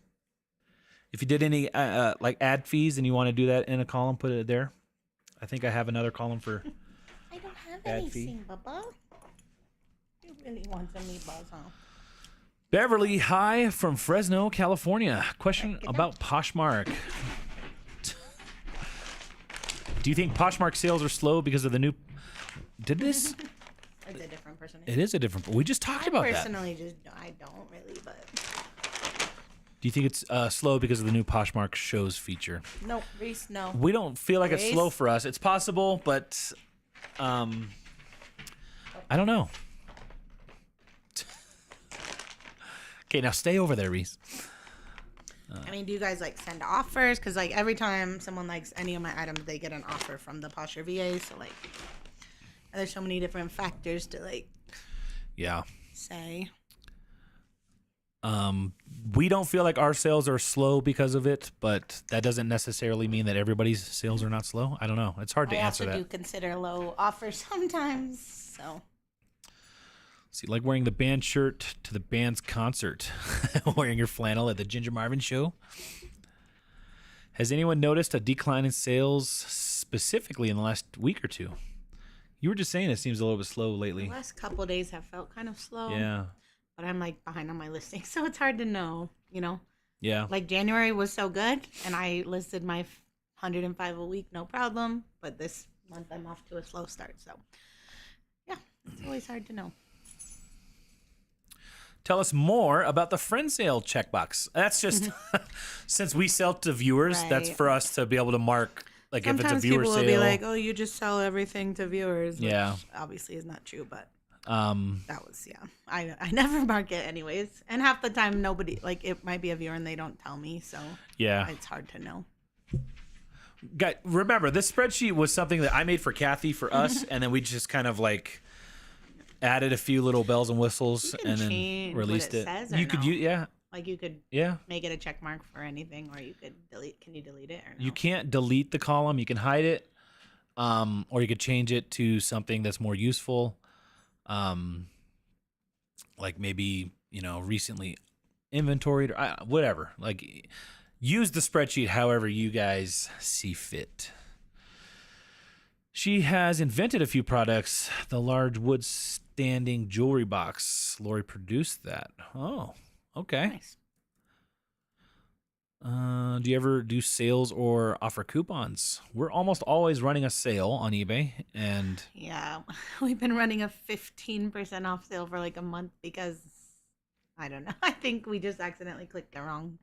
If you did any like ad fees and you want to do that in a column, put it there. I think I have another column for I don't have ad fee. anything, Bubba. You really want some meatballs, huh? Beverly High from Fresno, California. Question about Poshmark. Do you think Poshmark sales are slow because of the new... Did this? It's a different person. It is a different... We just talked about that. Personally, I don't really, but... Do you think it's slow because of the new Poshmark shows feature? No, Reese, no. We don't feel like it's Grace? slow for us. It's possible, but I don't know. Okay, now stay over there, Reese. I mean, do you guys like send offers? Because like every time someone likes any of my items, they get an offer from the Posher VA. So like, there's so many different factors to like Yeah. say. We don't feel like our sales are slow because of it, but that doesn't necessarily mean that everybody's sales are not slow. I don't know. It's hard to answer I also that. do consider low offers sometimes. So See, like wearing the band shirt to the band's concert, wearing your flannel at the Ginger Marvin show. Has anyone noticed a decline in sales specifically in the last week or two? You were just saying it seems a little bit slow lately. the last couple days have felt kind of slow. Yeah. But I'm like behind on my listing, so it's hard to know, you know? Yeah. Like January was so good, and I listed my 105 a week, no problem. But this month I'm off to a slow start, so yeah, it's always hard to know. Tell us more about the friend sale checkbox. That's just since we sell to viewers, that's Right. for us to be able to mark like if it's a Sometimes viewer people sale. will be like, "Oh, you just sell everything to viewers," which Yeah. obviously is not true, but that was I never mark it anyways, and half the time nobody like it might be a viewer and they don't tell me, so yeah. it's hard to know. Guys, remember this spreadsheet was something that I made for Kathy for us, and then we just kind of like added a few little bells and whistles can and then change released what it it. says or You could no? yeah. Like you could Yeah. make it a check mark for anything, or you could delete. Can you delete it? Or no? You can't delete the column. You can hide it, or you could change it to something that's more useful, like maybe recently inventoried or whatever. Like use the spreadsheet however you guys see fit. She has invented a few products. The large wood standing jewelry box. Lori produced that. Oh, okay. Nice. Do you ever do sales or offer coupons? We're almost always running a sale on eBay, and Yeah, we've been running a 15% off sale for like a month because I don't know. I think we just accidentally clicked the wrong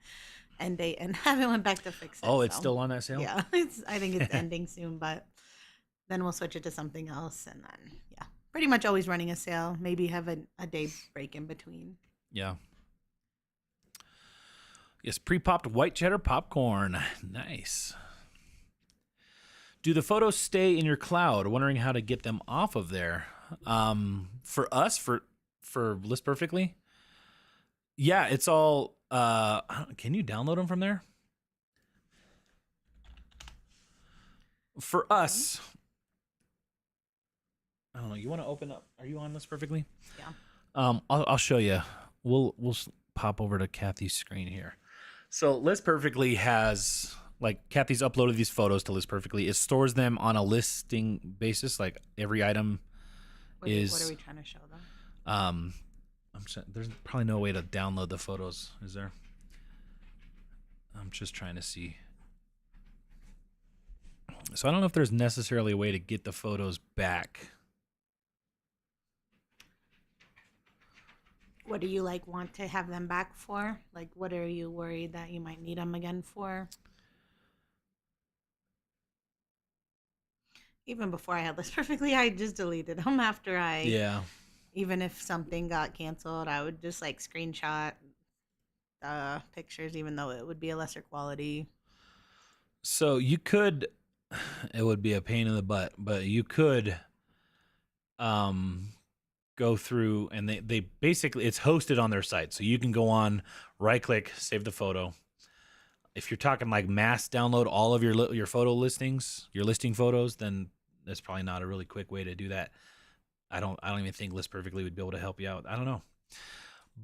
end date and haven't went back to fix it. oh, it's so, still on that sale? Yeah, I think it's ending soon, but then we'll switch it to something else, and then yeah, pretty much always running a sale. Maybe have a day break in between. Yeah. Yes, pre-popped white cheddar popcorn. Nice. Do the photos stay in your cloud? Wondering how to get them off of there. For us, for List Perfectly, yeah, it's all. Can you download them from there? For us, I don't know. You want to open up? Are you on List Perfectly? Yeah. I'll show you. We'll pop over to Kathy's screen here. So List Perfectly has, like, Kathy's uploaded these photos to List Perfectly. It stores them on a listing basis, like every item What are we trying to show them? There's probably no way to download the photos, is there? I'm just trying to see. So I don't know if there's necessarily a way to get the photos back. What do you want to have them back for? Like, what are you worried that you might need them again for? Even before I had List Perfectly, I just deleted them after Yeah. Even if something got canceled, I would just screenshot pictures, even though it would be a lesser quality. So you could, it would be a pain in the butt, but you could go through, and they basically, it's hosted on their site. So you can go on, right click, save the photo. If you're talking like mass download all of your photo listings, your listing photos, then that's probably not a really quick way to do that. I don't even think List Perfectly would be able to help you out. I don't know.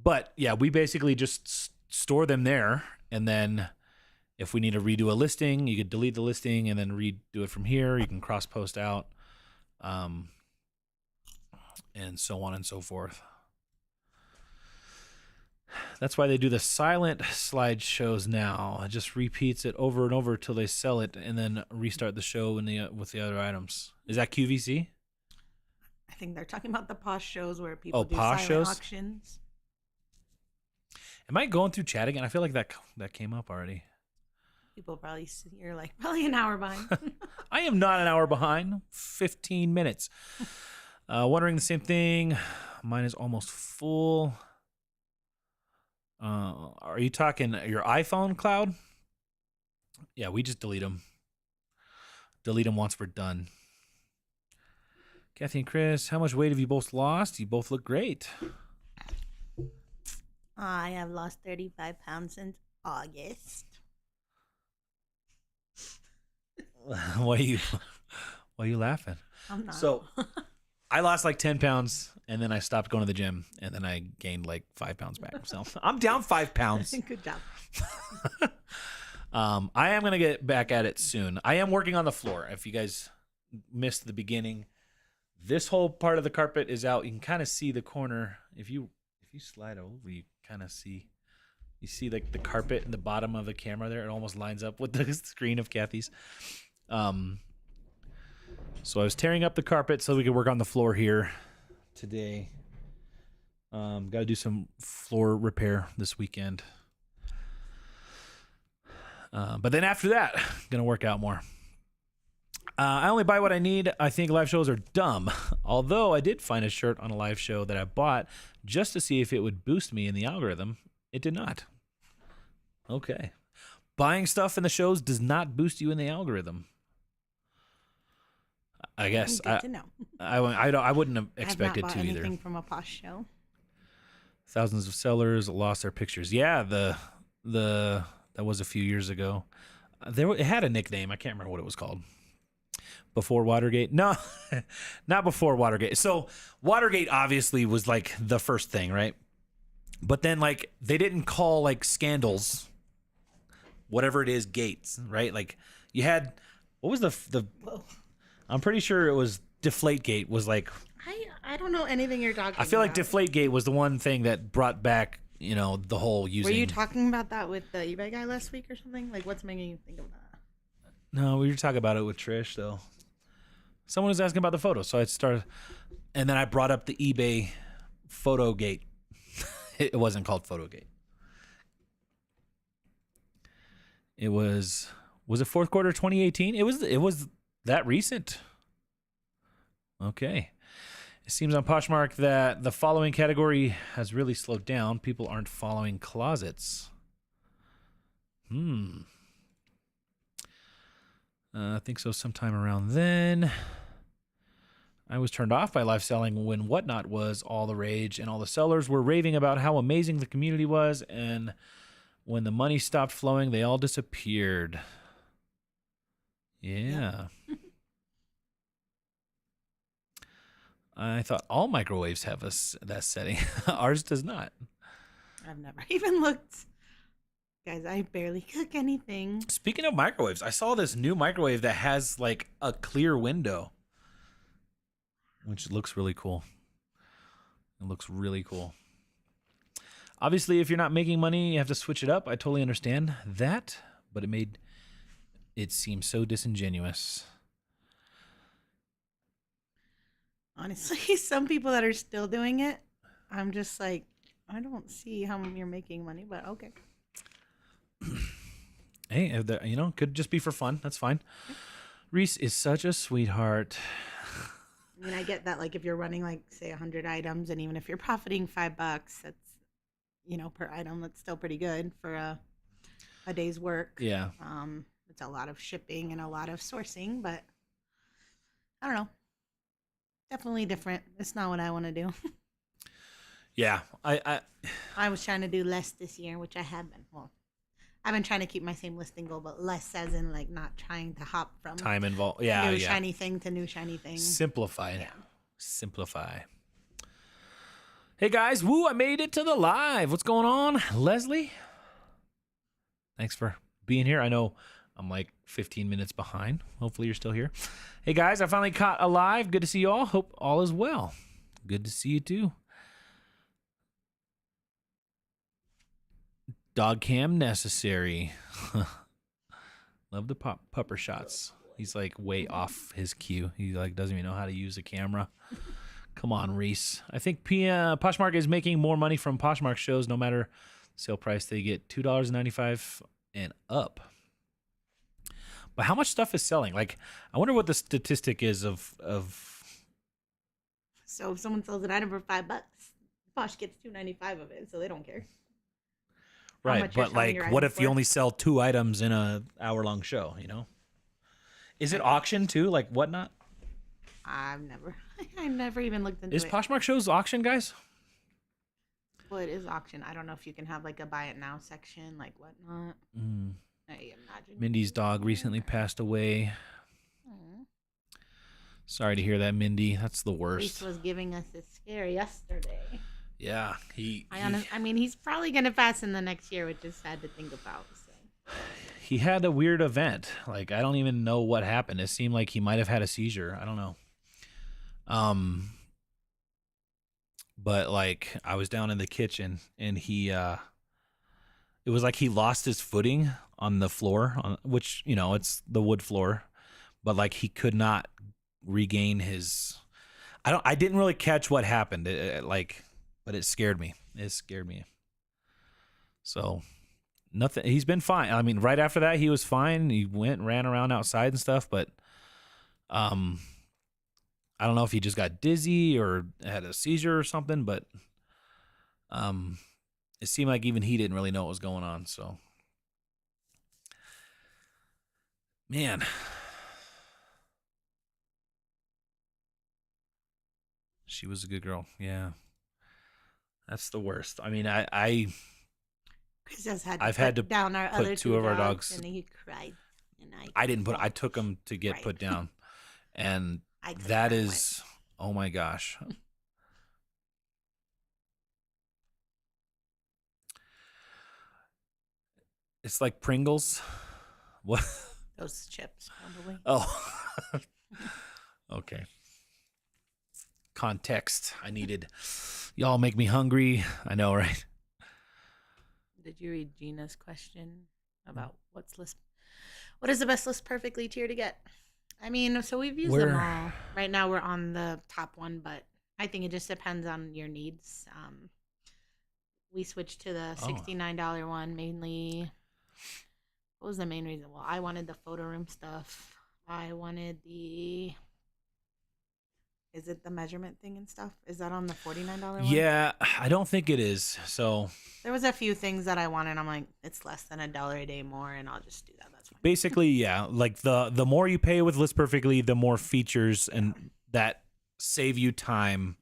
But yeah, we basically just store them there, and then if we need to redo a listing, you could delete the listing and then redo it from here. You can cross post out, and so on and so forth. That's why they do the silent slideshows now. It just repeats it over and over till they sell it, and then restart the show with the other items. Is that QVC? I think they're talking about the Posh shows where people do Posh silent shows? auctions. Am I going through chat again? I feel like that came up already. People you're probably an hour behind. I am not an hour behind. 15 minutes. Wondering the same thing. Mine is almost full. Are you talking your iPhone cloud? Yeah, we just delete them. Delete them once we're done. Kathy and Chris, how much weight have you both lost? You both look great. I have lost 35 pounds since August. Why are you laughing? I'm not. So I lost like 10 pounds, and then I stopped going to the gym, and then I gained like 5 pounds back. So I'm down 5 pounds. Good job. I am going to get back at it soon. I am working on the floor. If you guys missed the beginning, this whole part of the carpet is out. You can kind of see the corner. If you slide over, you kind of see. You see like the carpet in the bottom of the camera there. It almost lines up with the screen of Kathy's. So I was tearing up the carpet so we could work on the floor here today. Got to do some floor repair this weekend. But then after that, gonna work out more. I only buy what I need. I think live shows are dumb. Although I did find a shirt on a live show that I bought just to see if it would boost me in the algorithm. It did not. Okay. Buying stuff in the shows does not boost you in the algorithm. I guess. Good to know. I wouldn't have I've expected not bought to either. anything from a Posh show. Thousands of sellers lost their pictures. Yeah, that was a few years ago. It had a nickname. I can't remember what it was called. Before Watergate? No, not before Watergate. So Watergate obviously was like the first thing, right? But then like they didn't call like scandals, whatever it is, gates, right? Like you had, what was the Whoa. I'm pretty sure it was Deflategate was like. I don't know anything you're talking about. I feel like Deflategate was the one thing that brought back, the whole using. Were you talking about that with the eBay guy last week or something? Like, what's making you think of that? No, we were talking about it with Trish, though. Someone was asking about the photo, so I started, and then I brought up the eBay Photogate. It wasn't called Photogate. It was it fourth quarter 2018? It was that recent. Okay. It seems on Poshmark that the following category has really slowed down. People aren't following closets. I think so sometime around then. I was turned off by live selling when Whatnot was all the rage and all the sellers were raving about how amazing the community was, and when the money stopped flowing, they all disappeared. Yeah. I thought all microwaves have that setting. Ours does not. I've never even looked. Guys, I barely cook anything. Speaking of microwaves, I saw this new microwave that has like a clear window, which looks really cool. It looks really cool. Obviously, if you're not making money, you have to switch it up. I totally understand that, but it made it seem so disingenuous. Honestly, some people that are still doing it, I'm just like, I don't see how you're making money, but okay. Hey, could just be for fun. That's fine. Reese is such a sweetheart. I mean, I get that, like, if you're running, like, say, 100 items, and even if you're profiting $5, that's, per item, that's still pretty good for a day's work. Yeah. It's a lot of shipping and a lot of sourcing, but I don't know. Definitely different. It's not what I want to do. Yeah. I was trying to do less this year, which I have been. Well, I've been trying to keep my same listing goal, but less as in like not trying to hop from time involved. Yeah. New shiny thing to new shiny thing. Simplify. Yeah. Simplify. Hey guys, woo, I made it to the live. What's going on? Leslie? Thanks for being here. I know I'm like 15 minutes behind. Hopefully you're still here. Hey guys, I finally caught a live. Good to see you all. Hope all is well. Good to see you too. Dog cam necessary. Love the pupper shots. He's like way off his cue. He like doesn't even know how to use a camera. Come on, Reese. I think Poshmark is making more money from Poshmark shows no matter sale price. They get $2.95 and up. But how much stuff is selling? Like, I wonder what the statistic is of. So if someone sells an item for $5, Posh gets $2.95 of it, so they don't care. Right, but like, what if you only sell 2 items in an hour-long show? Is it auction too? Like Whatnot? I never even looked into it. Is Poshmark shows auction, guys? Well, it is auction. I don't know if you can have like a buy it now section, like Whatnot. I imagine. Mindy's dog recently passed away. Sorry to hear that, Mindy. That's the worst. Reese was giving us a scare yesterday. Yeah, I mean, he's probably gonna pass in the next year, which is sad to think about. So. He had a weird event. Like, I don't even know what happened. It seemed like he might have had a seizure. I don't know. But like, I was down in the kitchen and he, it was like he lost his footing on the floor, which, it's the wood floor, but like he could not regain his, I didn't really catch what happened. But it scared me. So nothing, he's been fine. I mean, right after that, he was fine. He ran around outside and stuff, but, I don't know if he just got dizzy or had a seizure or something, but it seemed like even he didn't really know what was going on. So, man. She was a good girl. Yeah. That's the worst. I mean, I've had to down our put other 2 of our dogs, dogs. And he cried. And I took them to get put down. And that is, oh my gosh. It's like Pringles. What? Those chips, probably. Oh. Okay. Context I needed. Y'all make me hungry. I know, right? Did you read Gina's question about what is the best list perfectly tier to get? I mean, so we've used them all. Right now we're on the top one, but I think it just depends on your needs. We switched to the $69 one mainly. What was the main reason? Well, I wanted the photo room stuff. I wanted is it the measurement thing and stuff? Is that on the $49 one? Yeah, I don't think it is. So there was a few things that I wanted. I'm like, it's less than $1 a day more, and I'll just do that. That's fine. Basically, yeah. Like the more you pay with List Perfectly, the more features and that save you time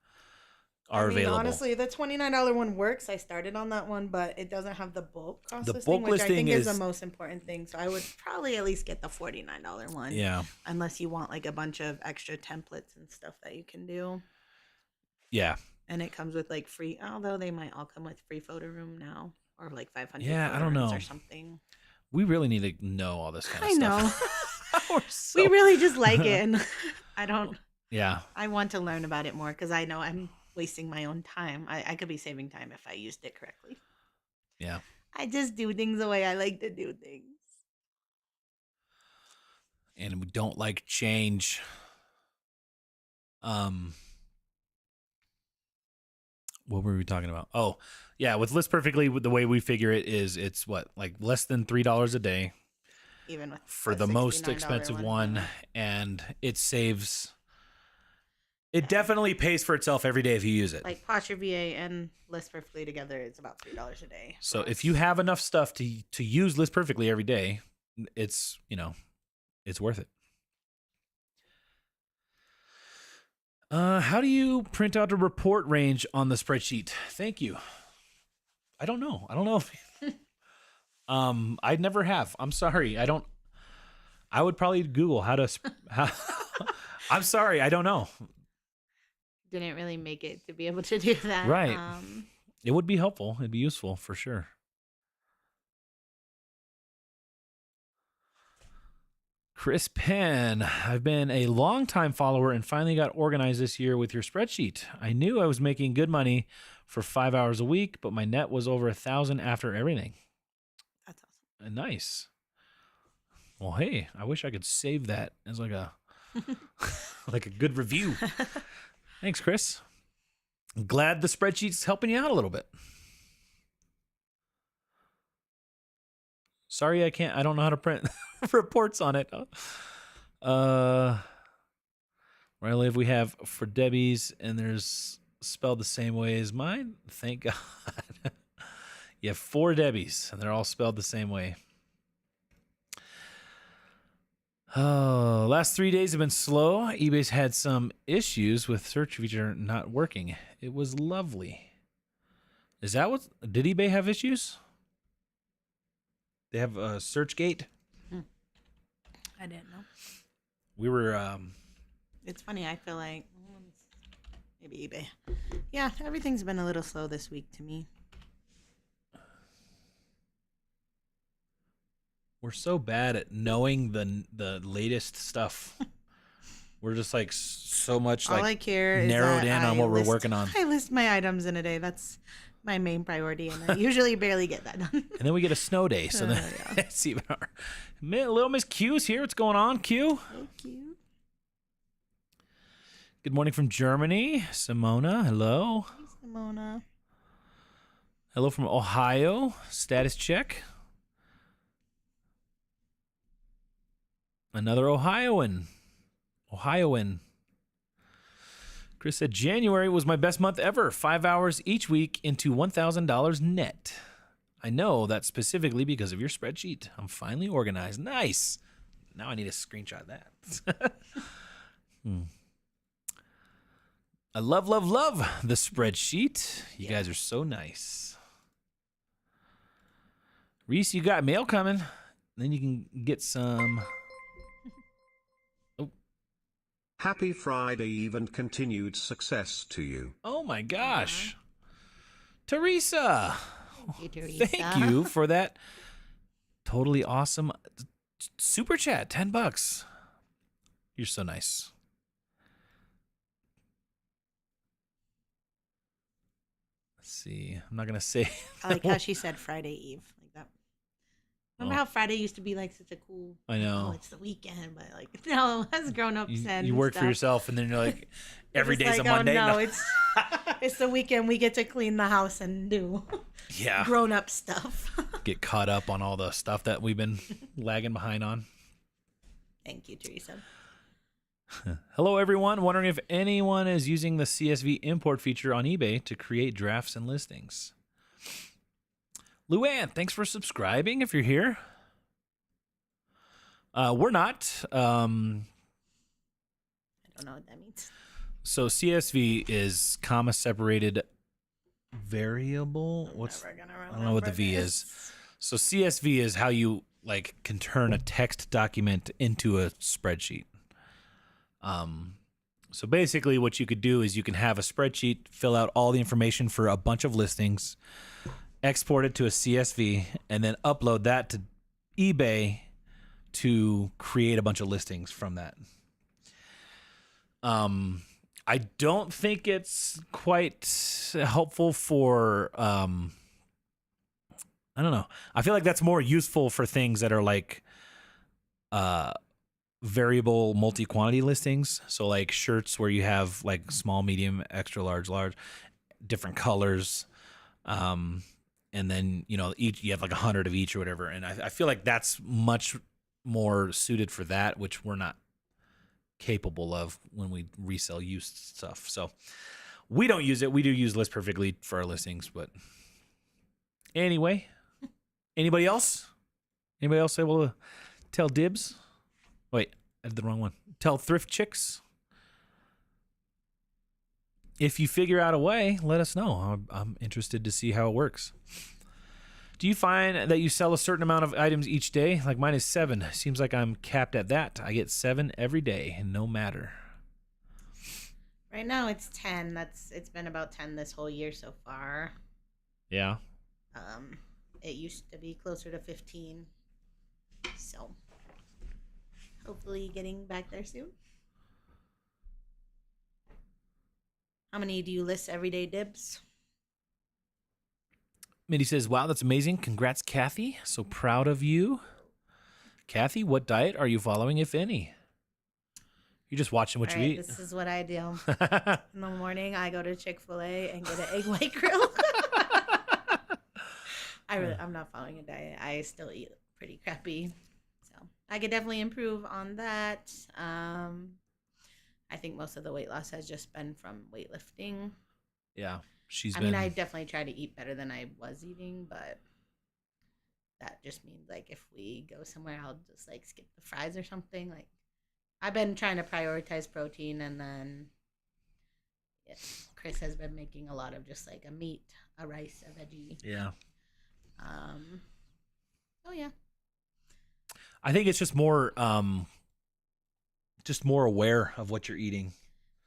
are available. Honestly, the $29 one works. I started on that one, but it doesn't have the bulk cost listing, which I think is the most important thing. So I would probably at least get the $49 one. Yeah. Unless you want like a bunch of extra templates and stuff that you can do. Yeah. And it comes with like free, although they might all come with free photo room now or like 500 I don't know. or something. We really need to know all this kind of stuff. I know. We really just like it. And Yeah. I want to learn about it more because I know I'm wasting my own time. I could be saving time if I used it correctly. Yeah. I just do things the way I like to do things. And we don't like change. What were we talking about? Oh, yeah. With List Perfectly, the way we figure it is it's what, like less than $3 a day. Even with for the most expensive one. And it saves. It definitely pays for itself every day if you use it. Like Posture VA and List Perfectly together, it's about $3 a day. So if you have enough stuff to use List Perfectly every day, it's worth it. How do you print out a report range on the spreadsheet? Thank you. I don't know. If I never have. I'm sorry. I would probably Google how to. I'm sorry. I don't know. Didn't really make it to be able to do that. Right. It would be helpful. It'd be useful for sure. Chris Penn, I've been a long-time follower and finally got organized this year with your spreadsheet. I knew I was making good money for 5 hours a week, but my net was over 1,000 after everything. That's awesome. Nice. Well, hey, I wish I could save that as like a like a good review. Thanks, Chris. I'm glad the spreadsheet's helping you out a little bit. Sorry, I don't know how to print reports on it. Where I live, we have for Debbie's, and there's spelled the same way as mine. Thank God. You have 4 Debbie's, and they're all spelled the same way. Oh, last 3 days have been slow. eBay's had some issues with search feature not working. It was lovely. Is that what? Did eBay have issues? They have a search gate? I didn't know. We were. It's funny. I feel like maybe eBay. Yeah, everything's been a little slow this week to me. We're so bad at knowing the latest stuff. We're just like so much All like I care is narrowed that in on what we're working on. I list my items in a day. That's my main priority, and I usually barely get that done. And then we get a snow day, so then it's even harder. Little Miss Q's here. What's going on, Q? Thank you. Good morning from Germany. Simona, hello. Hey, Simona. Hello from Ohio. Status check. Another Ohioan. Chris said, January was my best month ever. 5 hours each week into $1,000 net. I know that specifically because of your spreadsheet. I'm finally organized. Nice. Now I need to screenshot that. I love the spreadsheet. You guys are so nice. Reese, you got mail coming. Then you can get some... Happy Friday Eve and continued success to you. Oh my gosh. Teresa. Thank you, Teresa. Thank you for that totally awesome super chat. $10. You're so nice. Let's see. I'm not gonna say. I like how she said Friday Eve like that. Remember Oh. how Friday used to be like such a cool? I know. Oh, it's the weekend, but like now as grown ups and You work for stuff, yourself, and then you're like, every it's day's like, a Monday. Oh, no, it's the weekend. We get to clean the house and do Yeah. grown up stuff. Get caught up on all the stuff that we've been lagging behind on. Thank you, Teresa. Hello, everyone. Wondering if anyone is using the CSV import feature on eBay to create drafts and listings. Luann, thanks for subscribing if you're here. We're not. I don't know what that means. So CSV is comma separated variable. I don't know what the V is. So CSV is how you like can turn a text document into a spreadsheet. So basically what you could do is you can have a spreadsheet, fill out all the information for a bunch of listings, export it to a CSV, and then upload that to eBay to create a bunch of listings from that. I don't think it's quite helpful for, I don't know. I feel like that's more useful for things that are like, variable multi-quantity listings. So like shirts where you have like small, medium, extra large, different colors. And then, each, you have like 100 of each or whatever. And I feel like that's much more suited for that, which we're not capable of when we resell used stuff. So we don't use it. We do use List Perfectly for our listings, but anyway, anybody else? Anybody else able to tell dibs? Wait, I did the wrong one. Tell thrift chicks. If you figure out a way, let us know. I'm interested to see how it works. Do you find that you sell a certain amount of items each day? Like mine is 7. Seems like I'm capped at that. I get 7 every day, no matter. Right now it's 10. It's been about 10 this whole year so far. Yeah. It used to be closer to 15. So hopefully getting back there soon. How many do you list every day, Dibs? Mindy says, wow, that's amazing. Congrats, Kathy. So proud of you. Kathy, what diet are you following, if any? You're just watching what you eat. This is what I do. In the morning, I go to Chick-fil-A and get an egg white grill. I'm not following a diet. I still eat pretty crappy. So I could definitely improve on that. I think most of the weight loss has just been from weightlifting. Yeah. I mean, I definitely try to eat better than I was eating, but that just means like if we go somewhere, I'll just like skip the fries or something. Like I've been trying to prioritize protein, and then Chris has been making a lot of just like a meat, a rice, a veggie. Yeah. Oh yeah. I think it's just more aware of what you're eating.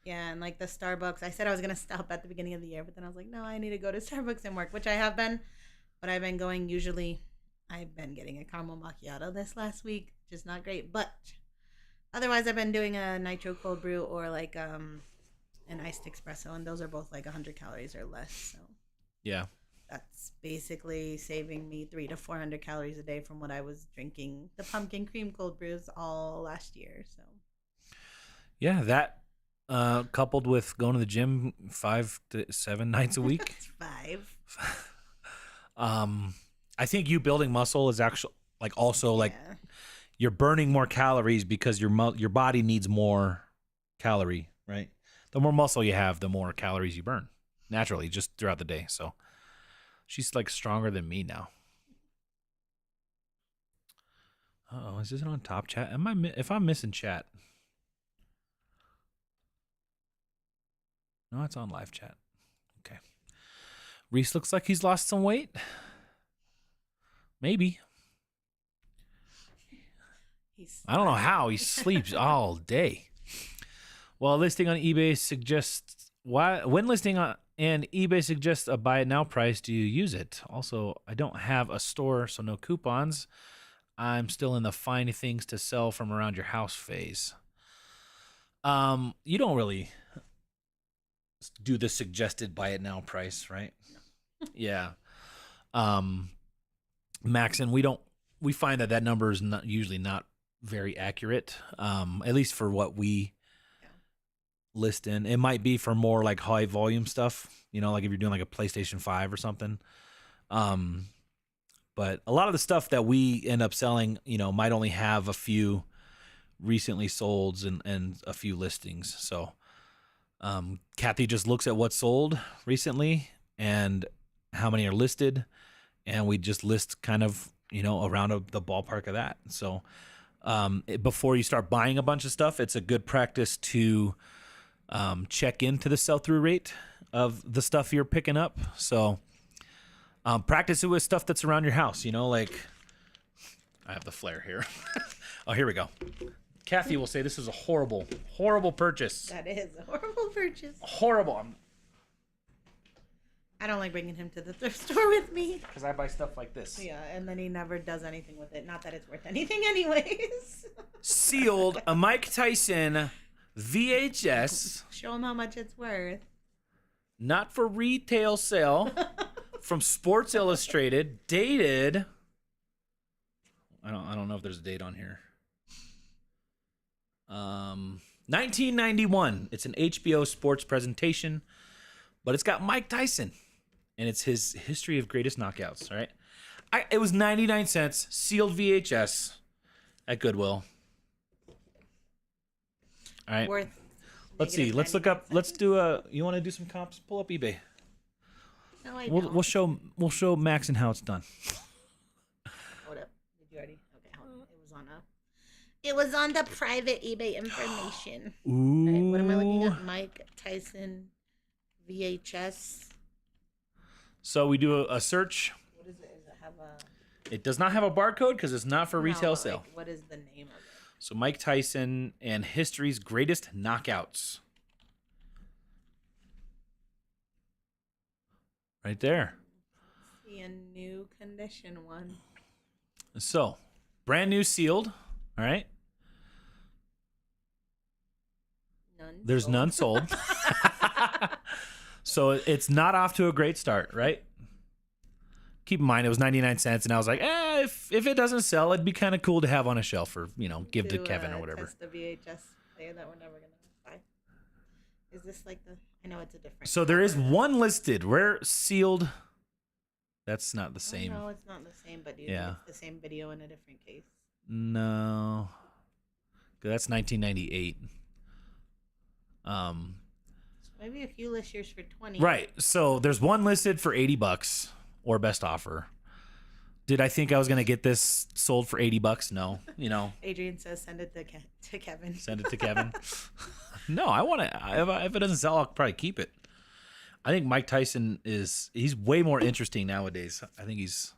Yeah, and like the Starbucks, I said I was going to stop at the beginning of the year, but then I was like, no, I need to go to Starbucks and work, which I have been. But I've been going usually, I've been getting a caramel macchiato this last week, which is not great. But otherwise, I've been doing a nitro cold brew or like an iced espresso, and those are both like 100 calories or less. So Yeah. that's basically saving me 300 to 400 calories a day from what I was drinking the pumpkin cream cold brews all last year. So Yeah, that coupled with going to the gym 5 to 7 nights a week. 5. I think you building muscle is actually like also like you're burning more calories because your body needs more calorie, right? The more muscle you have, the more calories you burn naturally just throughout the day. So she's like stronger than me now. Oh, is this on top chat? If I'm missing chat? No, it's on live chat. Okay. Reese looks like he's lost some weight. Maybe. I don't know how. He sleeps all day. Well, listing on eBay suggests when listing on and eBay suggests a buy it now price, do you use it? Also, I don't have a store, so no coupons. I'm still in the find things to sell from around your house phase. You don't really do the suggested buy it now price, right? Yeah. Max, and we find that number is not usually not very accurate. At least for what we list in. It might be for more like high volume stuff, like if you're doing like a PlayStation 5 or something. But a lot of the stuff that we end up selling, might only have a few recently solds and a few listings. So Kathy just looks at what's sold recently and how many are listed, and we just list kind of, around the ballpark of that. So before you start buying a bunch of stuff, it's a good practice to check into the sell-through rate of the stuff you're picking up. So practice it with stuff that's around your house, like I have the flare here. Oh, here we go. Kathy will say this is a horrible, horrible purchase. That is a horrible purchase. Horrible. I don't like bringing him to the thrift store with me. Because I buy stuff like this. Yeah, and then he never does anything with it. Not that it's worth anything anyways. Sealed, a Mike Tyson VHS. Show him how much it's worth. Not for retail sale. From Sports Illustrated. Dated. I don't know if there's a date on here. 1991. It's an HBO sports presentation, but it's got Mike Tyson, and it's his history of greatest knockouts. All right, it was 99 cents, sealed VHS at Goodwill. All right, Worth. let's see. Let's look up. Let's do a. You want to do some comps? Pull up eBay. No, I don't. We'll show Max and how it's done. Hold up. Did you already? Okay, hold on. It was on the private eBay information. Ooh. Right, what am I looking at? Mike Tyson VHS. So we do a search. What is it? Does it have a? It does not have a barcode because it's not for retail but, sale. Like, what is the name of it? So Mike Tyson and history's greatest knockouts. Right there. See a new condition one. So, brand new sealed. All right. There's sold. none sold. So it's not off to a great start, right? Keep in mind it was 99 cents, and I was like, if it doesn't sell, it'd be kind of cool to have on a shelf or give to Kevin or whatever. Test the VHS player that we're never gonna buy. Is this like the? I know it's a different. So there is one listed. Rare sealed. That's not the same. No, it's not the same, but Yeah. it's the same video in a different case. No, 'cause that's 1998. Maybe a few list yours for 20. Right. So there's one listed for $80 or best offer. Did I think I was gonna get this sold for $80? No. Adrian says send it to Kevin. Send it to Kevin. No, I want to. If it doesn't sell, I'll probably keep it. I think Mike Tyson he's way more interesting nowadays. I think he's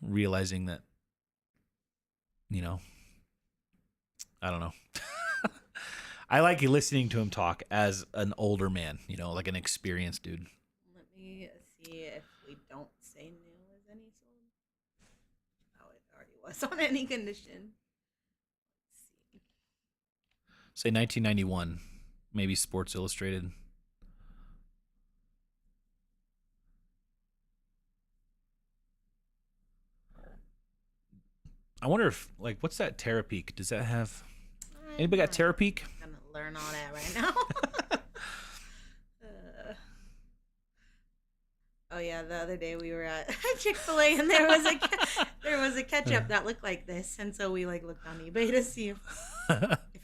realizing that, I don't know. I like listening to him talk as an older man, like an experienced dude. Let me see if we don't say new as any sold. Oh, it already was on any condition. Let's see. Say 1991, maybe Sports Illustrated. I wonder if, what's that Terapeak? Does that have... Anybody got Terapeak? I'm going to learn all that right now. Oh, yeah, the other day we were at Chick-fil-A, and there was a ketchup that looked like this, and so we, looked on eBay to see if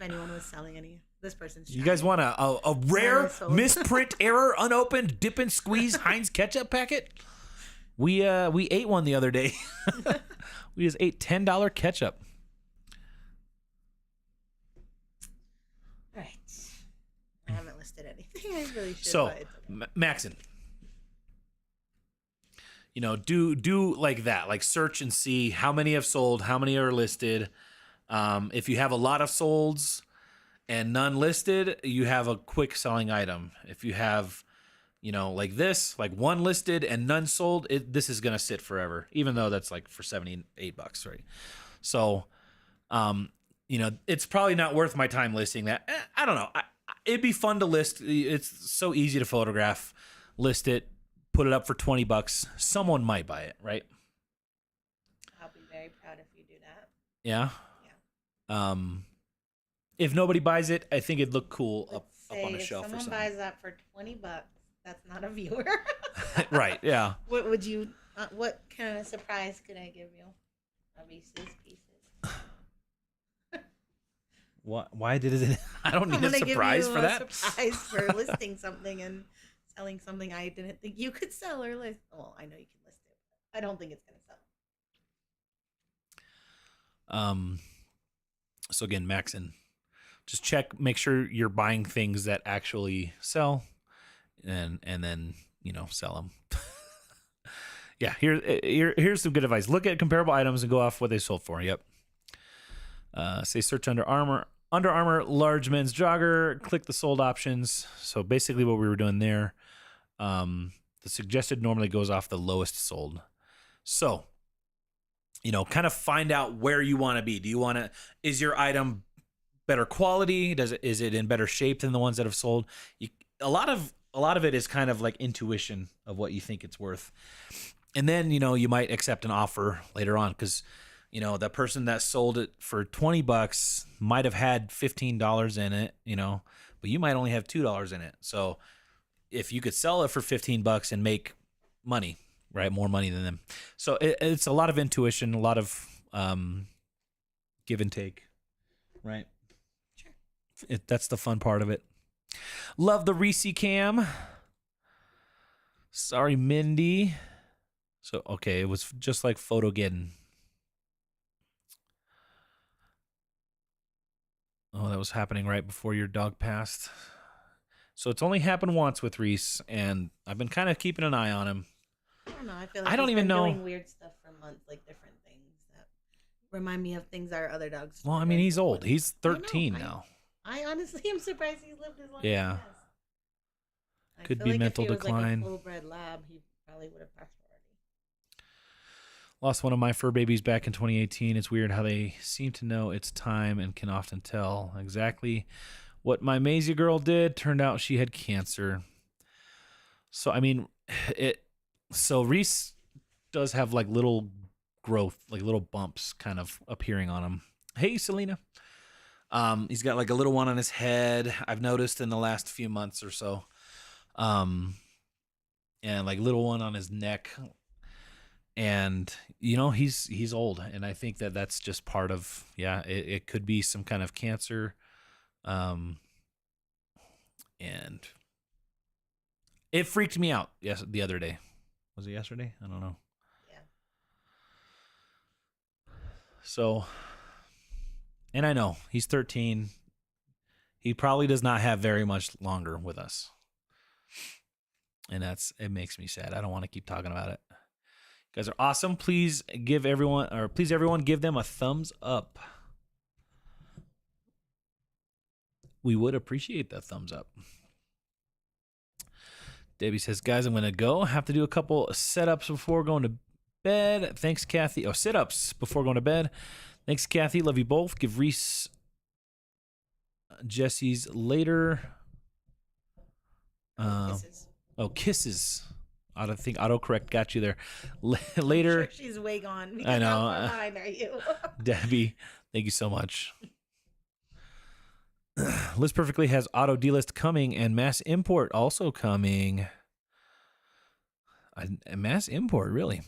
anyone was selling any. This person's You guys want a rare misprint error unopened dip and squeeze Heinz ketchup packet? We ate one the other day. We just ate $10 ketchup. All right. I haven't listed anything. I really should. So, but it's okay. Maxon, do like that. Search and see how many have sold, how many are listed. If you have a lot of solds and none listed, you have a quick selling item. If you have, like this, one listed and none sold, this is going to sit forever, even though that's for $78, right? So, it's probably not worth my time listing that. I don't know. It'd be fun to list. It's so easy to photograph, list it, put it up for $20, someone might buy it, right? I'll be very proud if you do that. Yeah. Yeah. If nobody buys it, I think it'd look cool up on a if shelf or someone something. buys that for $20, that's not a viewer. Right. Yeah. What would you? What kind of surprise could I give you? A Reese's Pieces. What? Why did it? I don't need I'm a gonna surprise give you for that. Surprise for listing something and selling something I didn't think you could sell or list. Well, I know you can list it, but I don't think it's gonna sell. So again, Maxon, just make sure you're buying things that actually sell, and then sell them. Yeah, here's some good advice. Look at comparable items and go off what they sold for. Yep. Say search Under Armour, large men's jogger. Click the sold options. So basically, what we were doing there, the suggested normally goes off the lowest sold. So, kind of find out where you want to be. Is your item better quality? Is it in better shape than the ones that have sold? A lot of it is kind of like intuition of what you think it's worth. And then, you might accept an offer later on because, that person that sold it for $20 might have had $15 in it, but you might only have $2 in it. So if you could sell it for $15 and make money, right, more money than them. So it's a lot of intuition, a lot of give and take, right? Sure. That's the fun part of it. Love the Reese cam. Sorry, Mindy. So, okay, it was just like Photogeddon. Oh, that was happening right before your dog passed. So it's only happened once with Reese, and I've been kind of keeping an eye on him. I don't know. I feel like I don't he's even been know. Doing weird stuff for months, like different things that remind me of things our other dogs. Well, I mean, he's old. He's 13 now. I honestly am surprised he's lived as long Yeah. as he has. Could I feel be like mental if he decline. Was like a full-bred lab, he probably would have passed already. Lost one of my fur babies back in 2018. It's weird how they seem to know its time and can often tell exactly what my Maisie girl did. Turned out she had cancer. So, I mean, so Reese does have like little growth, like little bumps kind of appearing on him. Hey, Selena. He's got like a little one on his head, I've noticed in the last few months or so. And like little one on his neck. And, he's old. And I think that's just part of, it could be some kind of cancer. And it freaked me out the other day. Was it yesterday? I don't know. Yeah. So, and I know he's 13. He probably does not have very much longer with us. And it makes me sad. I don't want to keep talking about it. You guys are awesome. Please everyone give them a thumbs up. We would appreciate that thumbs up. Debbie says, guys, I'm going to go. Have to do a couple setups before going to bed. Thanks, Kathy. Oh, sit-ups before going to bed. Thanks, Kathy. Love you both. Give Reese Jesse's later. Kisses. Oh, kisses. I think autocorrect got you there. Later. I'm sure she's way gone. I know. How far behind are you? Debbie, thank you so much. List Perfectly has auto delist coming and mass import also coming. A mass import, really.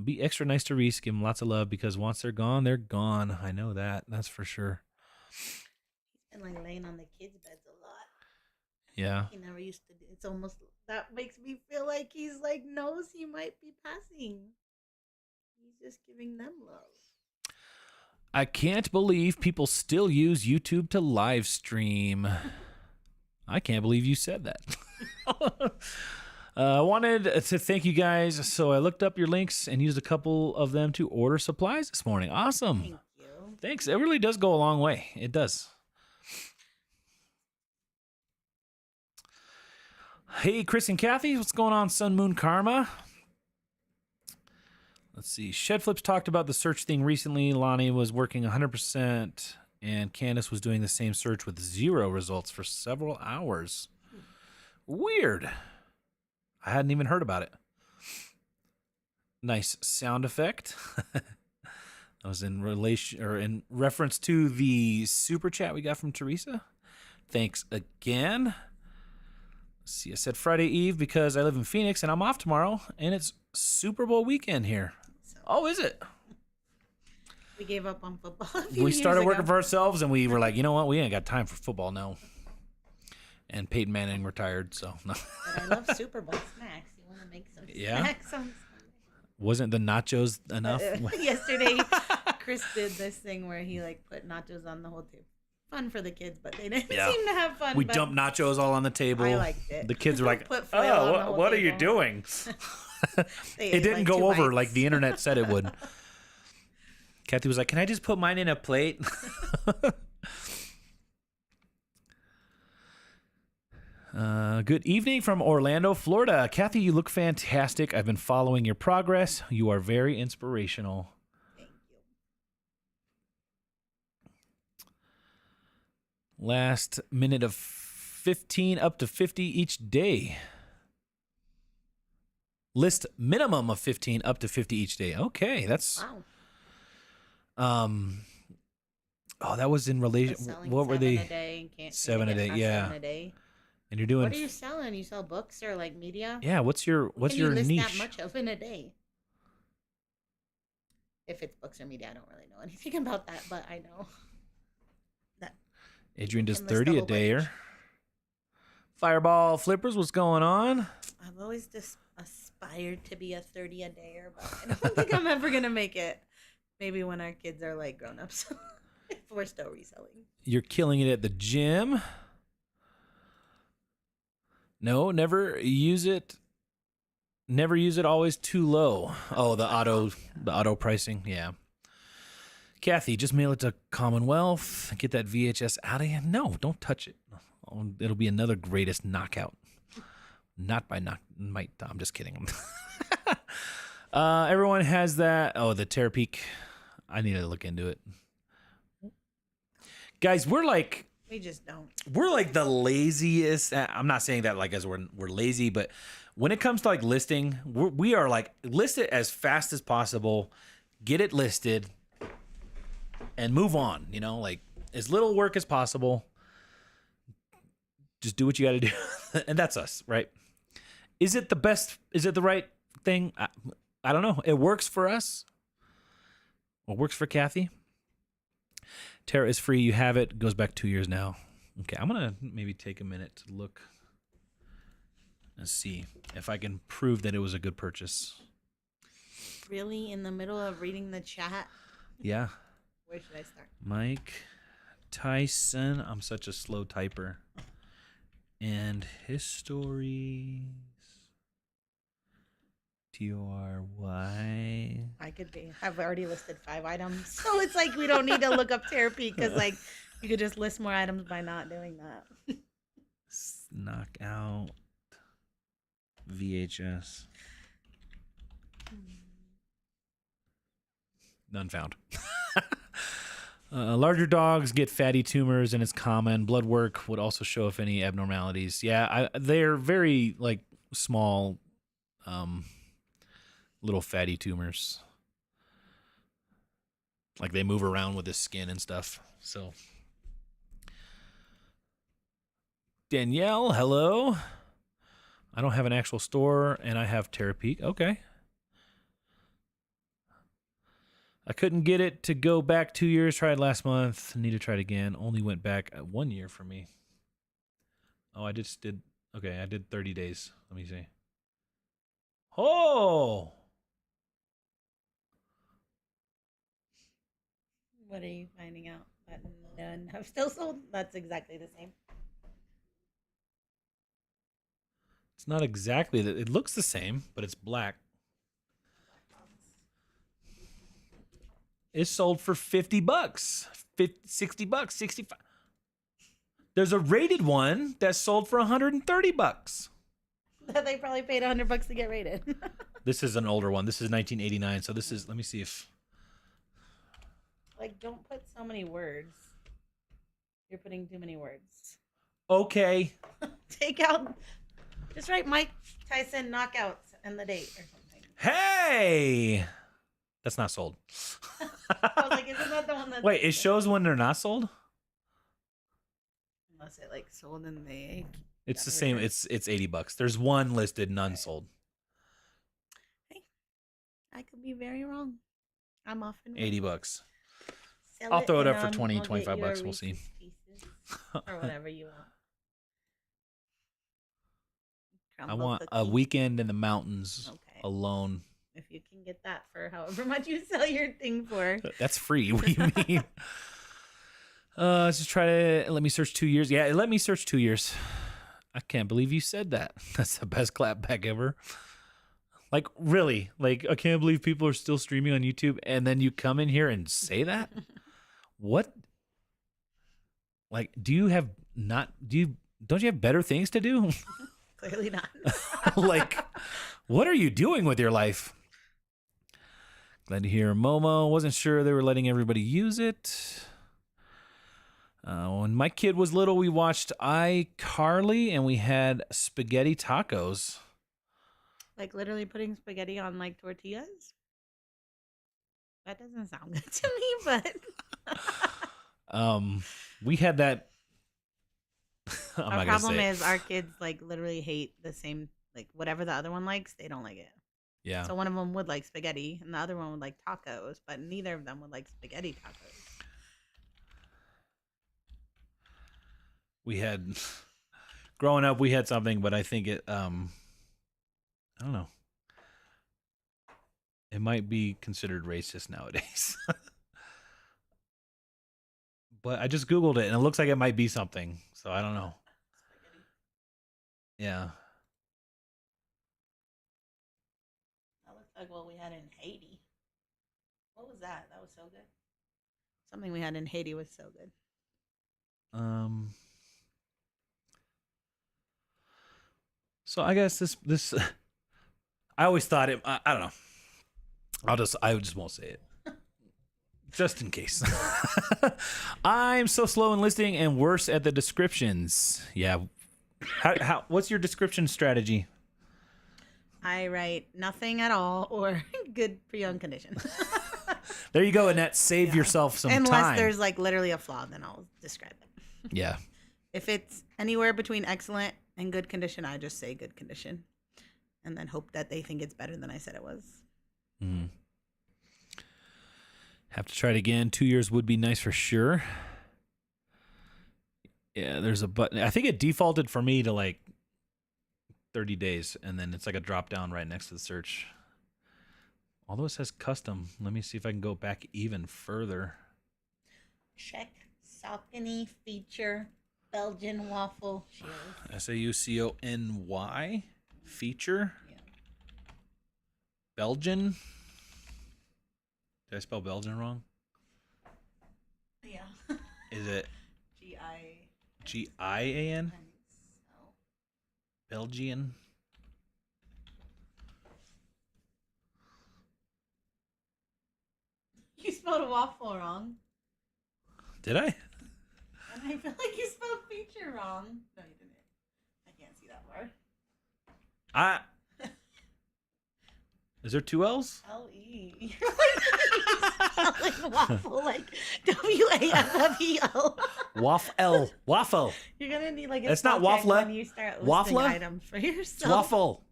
Be extra nice to Reese. Give him lots of love because once they're gone, they're gone. I know that. That's for sure. He's been like laying on the kids' beds a lot. Yeah. He never used to do. It's almost that makes me feel like he's like knows he might be passing. He's just giving them love. I can't believe people still use YouTube to live stream. I can't believe you said that. I wanted to thank you guys, so I looked up your links and used a couple of them to order supplies this morning. Awesome. Thank you. Thanks. It really does go a long way. It does. Hey, Chris and Kathy, what's going on, Sun Moon Karma? Let's see. Shed Flips talked about the search thing recently. Lonnie was working 100%, and Candace was doing the same search with 0 results for several hours. Weird. I hadn't even heard about it. Nice sound effect. That was in relation or in reference to the super chat we got from Teresa. Thanks again. Let's see, I said Friday Eve because I live in Phoenix and I'm off tomorrow, and it's Super Bowl weekend here. Oh, is it? We gave up on football. We started working for ourselves, and we were like, you know what? We ain't got time for football now. And Peyton Manning retired, so no. But I love Super Bowl snacks. You want to make some snacks on Sunday? Wasn't the nachos enough? Yesterday, Chris did this thing where he like put nachos on the whole table. Fun for the kids, but they didn't seem to have fun. We dumped nachos all on the table. I liked it. The kids were like, Put foil on the whole what are table. you doing? It didn't like go 2 over bites. like the internet said it would. Kathy was like, can I just put mine in a plate? Good evening from Orlando, Florida. Kathy, you look fantastic. I've been following your progress. You are very inspirational. Thank you. Last minute of 15 up to 50 each day. List minimum of 15 up to 50 each day. Okay, that's Wow. Oh, that was in relation. Selling What were 7 they? a day and can't 7 a get day, past yeah. 7 a day. And you're doing. What are you selling? You sell books or like media? Yeah, what's your What can you list niche? that much of in a day? If it's books or media, I don't really know anything about that, but I know that Adrian does can list 30 a a whole day. bunch. Fireball Flippers, what's going on? I've always just aspired to be a 30 a dayer, but I don't think I'm ever gonna make it. Maybe when our kids are like grown ups, if we're still reselling. You're killing it at the gym. No, never use it. Never use it always too low. Oh, the auto pricing. Yeah. Kathy, just mail it to Commonwealth. Get that VHS out of here. No, don't touch it. Oh, it'll be another greatest knockout. Not by might. I'm just kidding. Everyone has that. Oh, the Terapeak. I need to look into it. Guys, We just don't. we're like the laziest. I'm not saying that like as we're lazy, but when it comes to like listing, we are like list it as fast as possible, get it listed, and move on. You know, like as little work as possible. Just do what you got to do, and that's us, right? Is it the best? Is it the right thing? I don't know. It works for us. What works for Kathy? Terra is free. You have it. Goes back 2 years now. Okay, I'm gonna maybe take a minute to look and see if I can prove that it was a good purchase. Really, in the middle of reading the chat, Yeah, where should I start? Mike Tyson. I'm such a slow typer. And his stories. TORY. I could be. I've already listed 5 items, so it's like we don't need to look up therapy because like you could just list more items by not doing that. Knockout. VHS. None found. Larger dogs get fatty tumors, and it's common. Blood work would also show if any abnormalities. Yeah, they're very like small, little fatty tumors. Like they move around with the skin and stuff. So, Danielle, hello. I don't have an actual store, and I have Terapeak. Okay. I couldn't get it to go back 2 years. Tried last month. Need to try it again. Only went back 1 year for me. Oh, I just did. Okay, I did 30 days. Let me see. Oh! What are you finding out? That none have still sold? That's exactly the same. It's not exactly that. It looks the same, but it's black. It's sold for $50, 50, $60, 65. There's a rated one that's sold for $130. They probably paid $100 to get rated. This is an older one. This is 1989. So this is. Let me see if. Like, don't put so many words. You're putting too many words. Okay. Take out Just write Mike Tyson knockouts and the date or something. Hey! That's not sold. I was like, isn't that the one that... Wait, it shows when they're not sold? Unless it like sold in the... It's the same. It's $80. There's one listed, none sold. Hey, I could be very wrong. I'm often $80. Sell I'll throw it and, up for 20, I'll get 25 you bucks. a We'll see. Reese's Pieces or whatever you want. I Crumble want a cookie. weekend in the mountains alone. If you can get that for however much you sell your thing for. That's free. What do you mean? Let's just try to let me search 2 years. Yeah, let me search 2 years. I can't believe you said that. That's the best clapback ever. Like, really? Like, I can't believe people are still streaming on YouTube, and then you come in here and say that? What? Like, don't you have better things to do? Clearly not. Like, what are you doing with your life? Glad to hear Momo. Wasn't sure they were letting everybody use it. When my kid was little, we watched iCarly and we had spaghetti tacos. Like literally putting spaghetti on like tortillas? That doesn't sound good to me, but we had that. Our problem is our kids like literally hate the same, like whatever the other one likes, they don't like it. Yeah. So one of them would like spaghetti and the other one would like tacos, but neither of them would like spaghetti tacos. We had, growing up, we had something, but I think it, I don't know. It might be considered racist nowadays. But I just Googled it and it looks like it might be something. So I don't know. Yeah. That looks like what we had in Haiti. What was that? That was so good. Something we had in Haiti was so good. So I guess this I always thought it, I don't know. I just won't say it. Just in case. I'm so slow in listing and worse at the descriptions. Yeah. What's your description strategy? I write nothing at all or good pre-owned condition. There you go, Annette. Save yourself some time. Unless there's like literally a flaw, then I'll describe it. Yeah. If it's anywhere between excellent and good condition, I just say good condition. And then hope that they think it's better than I said it was. Mm. Have to try it again. 2 years would be nice for sure. Yeah, there's a button. I think it defaulted for me to like 30 days, and then it's like a drop down right next to the search. Although it says custom. Let me see if I can go back even further. Check Saucony feature Belgian waffle shares. SAUCONY feature. Yeah. Belgian. Did I spell Belgian wrong? Yeah. Is it Gian? So. Belgian. You spelled waffle wrong. Did I? And I feel like you spelled feature wrong. No, you didn't. I can't see that word. Is there two L's? L-E. You're like waffle, like W-A-F-F-E-L. Waffle. Waffle. You're gonna need like a It's not spell check waffle. when you start listing Waffle? items for It's yourself. waffle.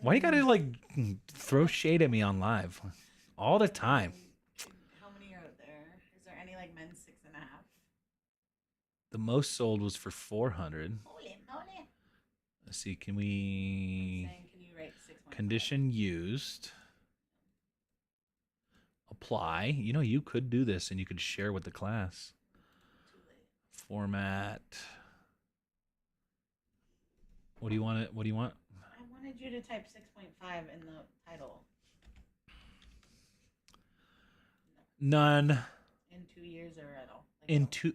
Why you gotta like throw shade at me on live all the time? How many are there? Is there any like men's 6.5? The most sold was for 400. Holy. Let's see. Can we Saying, can you rate 6.5? condition used? Apply. You know, you could do this and you could share with the class. Too late. Format. What do you want? What do you want? I wanted you to type 6.5 in the title. None. In 2 years or at all? Like In no.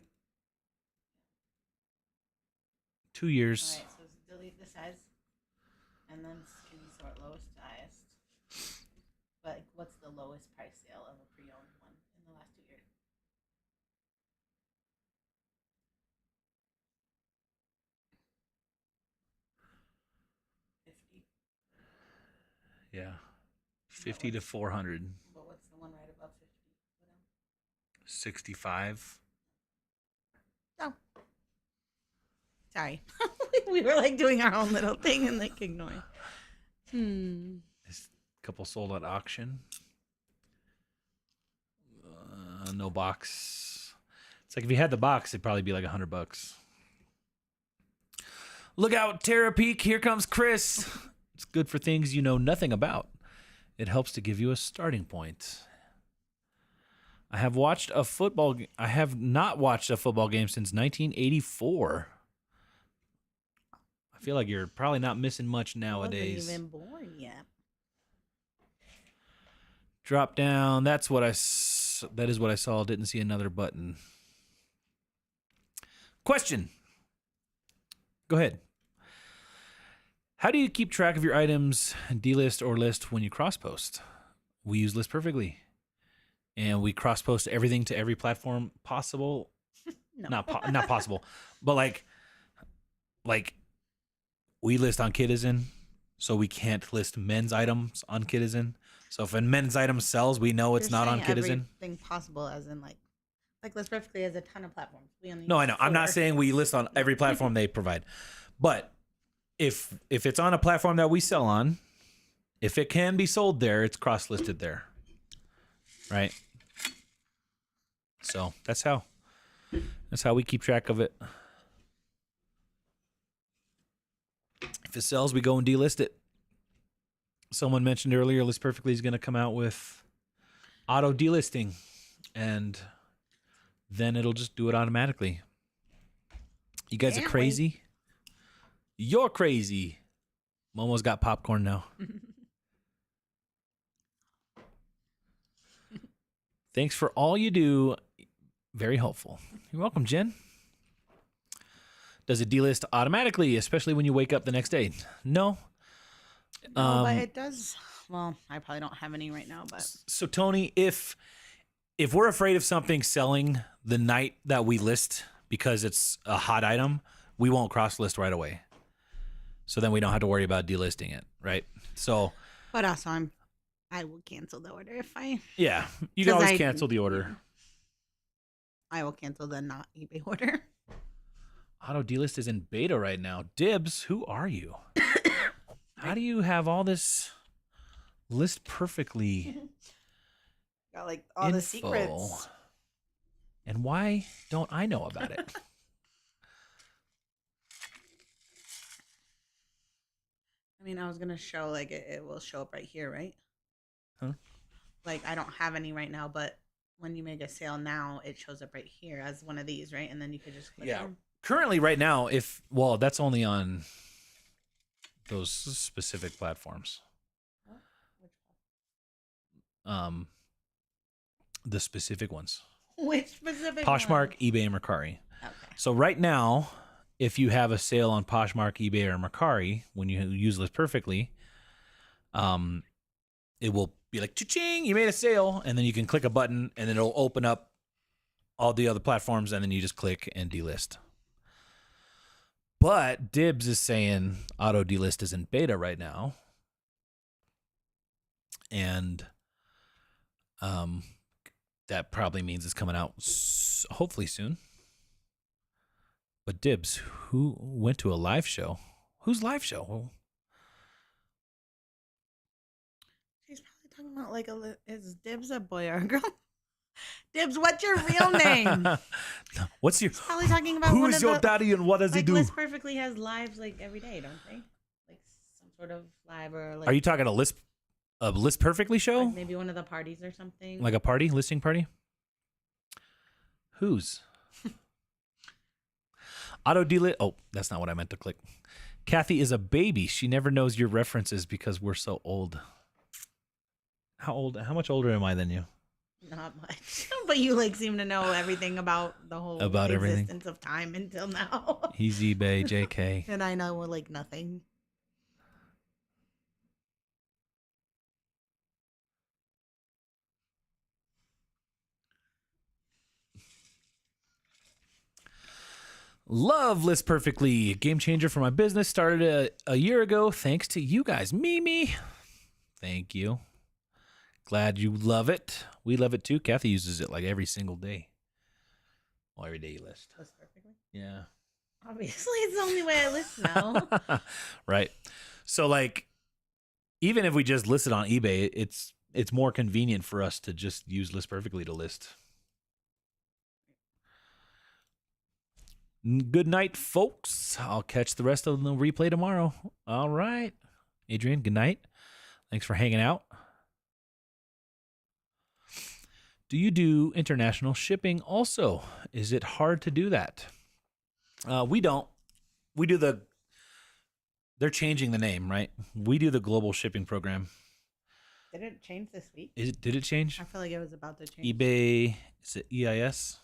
2 years. All right, so delete the size. And then can you sort lowest to highest? But like, what's the lowest price sale of a pre-owned one in the last 2 years? Yeah. 50 to 400. But what's the one right above 50? 65. Oh. Sorry. We were like doing our own little thing and like ignoring. This couple sold at auction. No box. It's like if you had the box, it'd probably be like $100. Look out, Terra Peak. Here comes Chris. It's good for things you know nothing about. It helps to give you a starting point. I have not watched a football game since 1984. I feel like you're probably not missing much nowadays. I wasn't even born yet. Drop down. That is what I saw. Didn't see another button. Question. Go ahead. How do you keep track of your items, delist or list when you cross-post? We use List Perfectly. And we cross-post everything to every platform possible. No. Not possible. But like we list on Kidizen, so we can't list men's items on Kidizen. So if a men's item sells, we know it's not on Kidizen. Everything possible, as in like List Perfectly has a ton of platforms. We only No, I use know. I'm not 4. saying we list on every platform they provide, but if it's on a platform that we sell on, if it can be sold there, it's cross-listed there, right? So that's how we keep track of it. If it sells, we go and delist it. Someone mentioned earlier, List Perfectly is going to come out with auto delisting, and then it'll just do it automatically. You guys are crazy. You're crazy. Momo's got popcorn now. Thanks for all you do. Very helpful. You're welcome, Jen. Does it delist automatically, especially when you wake up the next day? No. No, but it does. Well, I probably don't have any right now, but So Tony, if we're afraid of something selling the night that we list because it's a hot item, we won't cross list right away. So then we don't have to worry about delisting it, right? So but also I will cancel the order if yeah, you can always cancel the order. I will cancel the not eBay order. Auto delist is in beta right now. Dibs, who are you? How do you have all this List Perfectly Got like all info? the secrets. And why don't I know about it? I mean, I was gonna show like it will show up right here, right? Huh? Like I don't have any right now, but when you make a sale now, it shows up right here as one of these, right? And then you could just click them. Currently, right now, that's only on those specific platforms. The specific ones. Which specific Poshmark, one? eBay, and Mercari. Okay. So right now, if you have a sale on Poshmark, eBay, or Mercari, when you use List Perfectly, it will be like, cha-ching, you made a sale, and then you can click a button, and then it'll open up all the other platforms, and then you just click and delist. But Dibs is saying auto delist is in beta right now. And that probably means it's coming out hopefully soon. But Dibs, who went to a live show? Whose live show? She's probably talking about like is Dibs a boy or a girl? Dibs, what's your real name? What's your? She's probably talking about Who's your daddy and what does he do? List Perfectly has lives like every day, don't they? Like some sort of live or like. Are you talking a List Perfectly show? Like maybe one of the parties or something. Like a party, listing party? Whose? Auto delist. Oh, that's not what I meant to click. Kathy is a baby. She never knows your references because we're so old. How old? How much older am I than you? Not much, but you like seem to know everything about the whole existence of time until now. He's eBay, JK. And I know like nothing. Love List Perfectly. Game changer for my business. Started a year ago thanks to you guys. Mimi. Thank you. Glad you love it. We love it too. Kathy uses it like every single day. Well, every day you list. List perfectly. Yeah. Obviously, it's the only way I list now. Right. So like, even if we just list it on eBay, it's more convenient for us to just use List Perfectly to list. Good night, folks. I'll catch the rest of the replay tomorrow. All right. Adrian, good night. Thanks for hanging out. Do you do international shipping also? Is it hard to do that? We don't. We do they're changing the name, right? We do the global shipping program. Did it change this week? Did it change? I feel like it was about to change. eBay, is it EIS?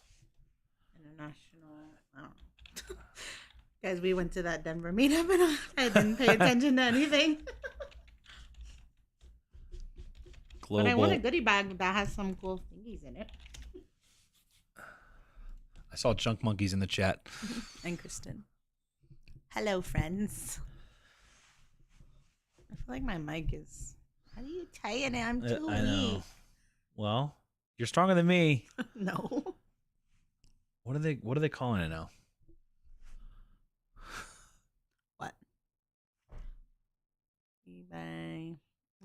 International. I don't know. Guys, we went to that Denver meetup and I didn't pay attention to anything. Global. But I want a goodie bag that has some cool thingies in it. I saw Junk Monkeys in the chat. And Kristen. Hello, friends. I feel like my mic is... How do you tighten it? I'm too I know. weak. Well, you're stronger than me. No. What are they calling it now? What? eBay.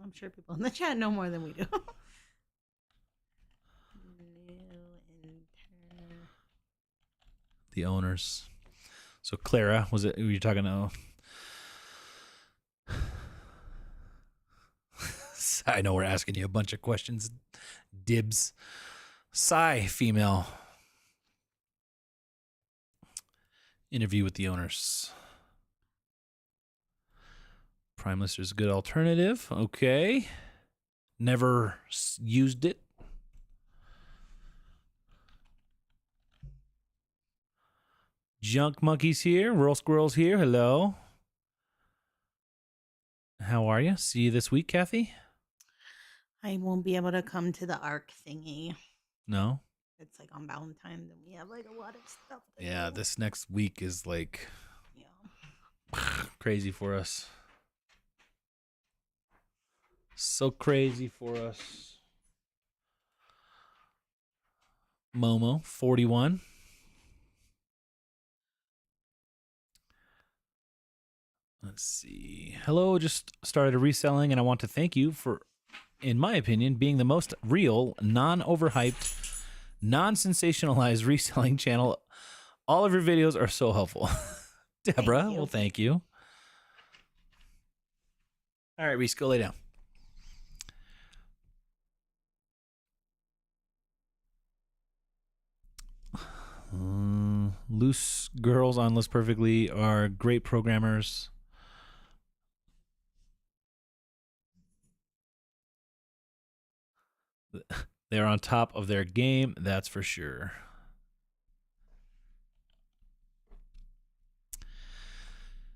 I'm sure people in the chat know more than we do. The owners. So Clara, was it who you're talking to? I know we're asking you a bunch of questions. Dibs. Psy, female. Interview with the owners. Prime Lister is a good alternative. Okay. Never used it. Junk Monkeys here. Rural Squirrels here. Hello. How are you? See you this week, Kathy? I won't be able to come to the ARC thingy. No? It's like on Valentine's and we have like a lot of stuff. Yeah, this next week is like Yeah. crazy for us. So crazy for us. Momo, 41. Let's see. Hello, just started a reselling and I want to thank you for, in my opinion, being the most real, non-overhyped, non-sensationalized reselling channel. All of your videos are so helpful. Deborah, well, thank you. All right, Reese, go lay down. Loose girls on List Perfectly are great programmers. They're on top of their game, that's for sure.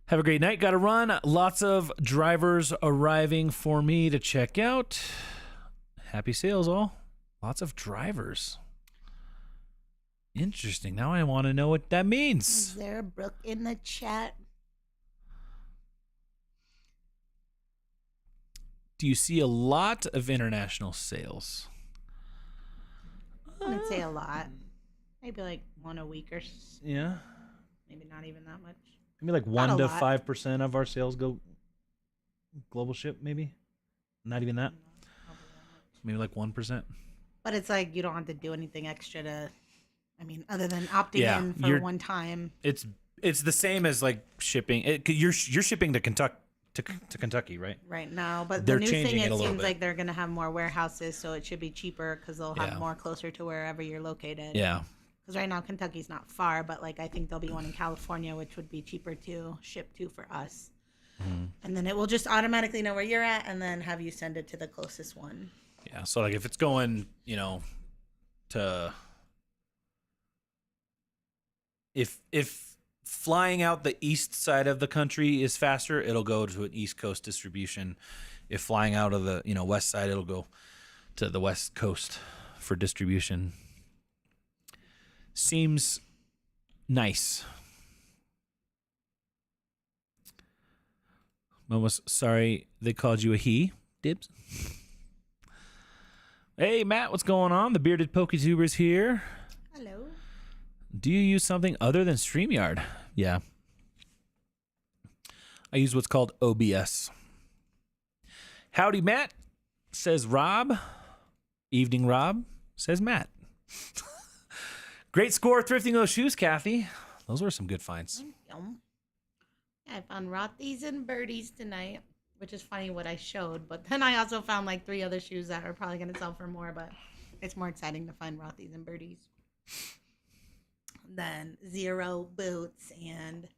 Have a great night. Got to run. Lots of drivers arriving for me to check out. Happy sales, all. Lots of drivers. Interesting. Now I want to know what that means. Is there a Brooke in the chat? Do you see a lot of international sales? I'd say a lot. Maybe like one a week or Yeah. maybe not even that much. Maybe like Not 1 a to lot. 5% of our sales go global ship, maybe? Not even that? Maybe like 1%? But it's like you don't have to do anything extra to, I mean, other than opting Yeah, in for one time. It's the same as like shipping. You're shipping to Kentucky, right? Right now, but They're the new thing, changing it it a little seems bit. like they're going to have more warehouses, so it should be cheaper because they'll have Yeah. more closer to wherever you're located. Yeah. Because right now Kentucky's not far, but like I think there'll be one in California, which would be cheaper to ship to for us. And then it will just automatically know where you're at, and then have you send it to the closest one. Yeah. So like if it's going, to if flying out the east side of the country is faster, it'll go to an East Coast distribution. If flying out of the, west side, it'll go to the West Coast for distribution. Seems nice. Momo's sorry they called you a he. Dibs. Hey, Matt, what's going on? The Bearded PokeTuber's here. Hello. Do you use something other than StreamYard? Yeah. I use what's called OBS. Howdy, Matt, says Rob. Evening, Rob, says Matt. Great score thrifting those shoes, Kathy. Those were some good finds. I found Rothies and Birdies tonight, which is funny what I showed. But then I also found like 3 other shoes that are probably going to sell for more. But it's more exciting to find Rothies and Birdies than Zero boots and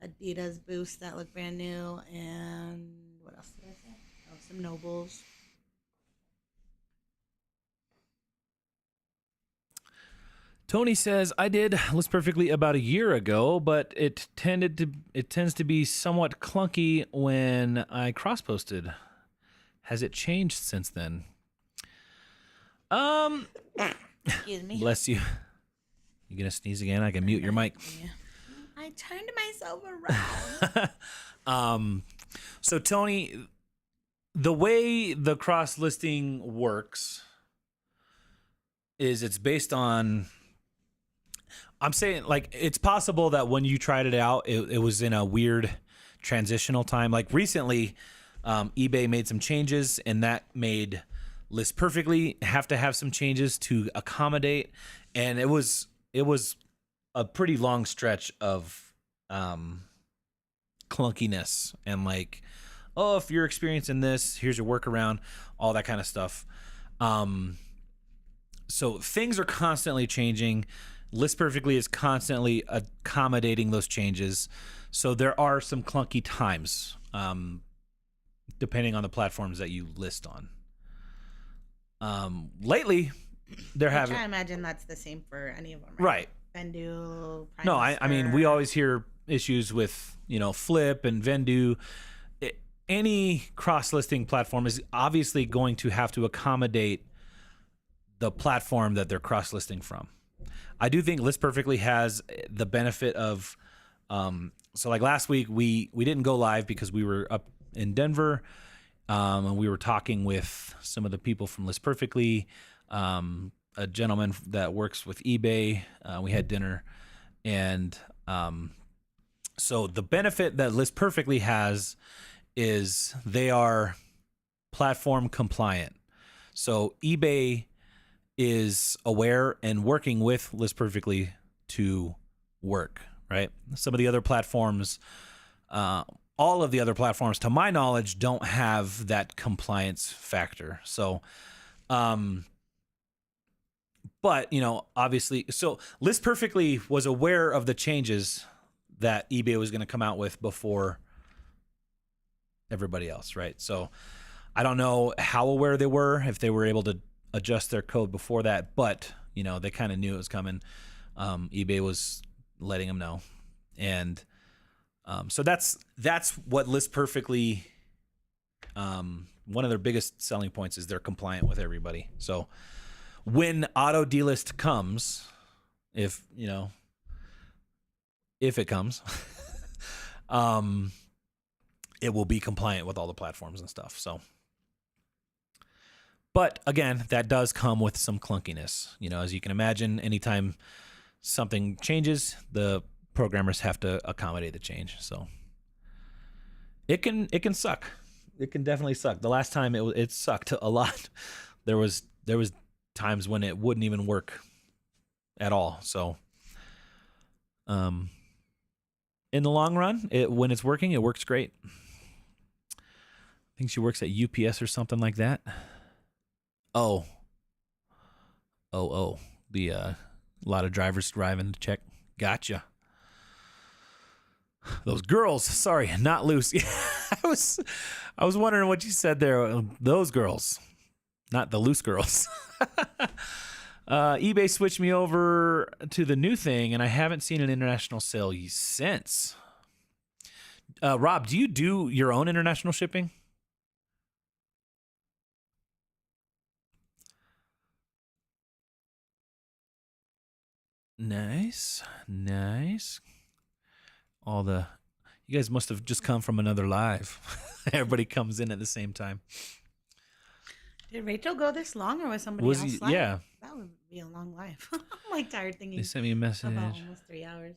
Adidas boots that look brand new. And what else did I say? Oh, some Nobles. Tony says, I did List Perfectly about a year ago, but it tends to be somewhat clunky when I cross-posted. Has it changed since then? Excuse me. Bless you. You gonna sneeze again? I can mute your mic. Yeah. I turned myself around. So Tony, the way the cross-listing works is it's based on, I'm saying, like, it's possible that when you tried it out, it was in a weird transitional time. Like recently, eBay made some changes, and that made List Perfectly have to have some changes to accommodate. And it was a pretty long stretch of clunkiness and like, oh, if you're experiencing this, here's your workaround, all that kind of stuff. So things are constantly changing. List Perfectly is constantly accommodating those changes. So there are some clunky times, depending on the platforms that you list on. Lately, I imagine that's the same for any of them, right? Vendu, Prime No, I mean, we always hear issues with, Flip and Vendu. Any cross-listing platform is obviously going to have to accommodate the platform that they're cross-listing from. I do think List Perfectly has the benefit of, so like last week we didn't go live because we were up in Denver, and we were talking with some of the people from List Perfectly, a gentleman that works with eBay. We had dinner, and so the benefit that List Perfectly has is they are platform compliant. So eBay is aware and working with List Perfectly to work, right? Some of the other platforms, all of the other platforms, to my knowledge, don't have that compliance factor. So, but, obviously, so List Perfectly was aware of the changes that eBay was going to come out with before everybody else, right? So I don't know how aware they were, if they were able to adjust their code before that, but they kind of knew it was coming. eBay was letting them know, and so that's what List Perfectly. One of their biggest selling points is they're compliant with everybody. So when auto delist comes, if it comes, it will be compliant with all the platforms and stuff. So. But again, that does come with some clunkiness. As you can imagine, anytime something changes, the programmers have to accommodate the change. So it can suck. It can definitely suck. The last time it sucked a lot. There was times when it wouldn't even work at all. So in the long run, when it's working, it works great. I think she works at UPS or something like that. Oh, the a lot of drivers driving to check. Gotcha. Those girls, sorry, not loose. I was wondering what you said there. Those girls, not the loose girls. eBay switched me over to the new thing, and I haven't seen an international sale since. Rob, do you do your own international shipping? Nice. You guys must have just come from another live. Everybody comes in at the same time. Did Rachel go this long, or was somebody else? Yeah. That would be a long life. I'm like tired thinking. They sent me a message. About almost 3 hours.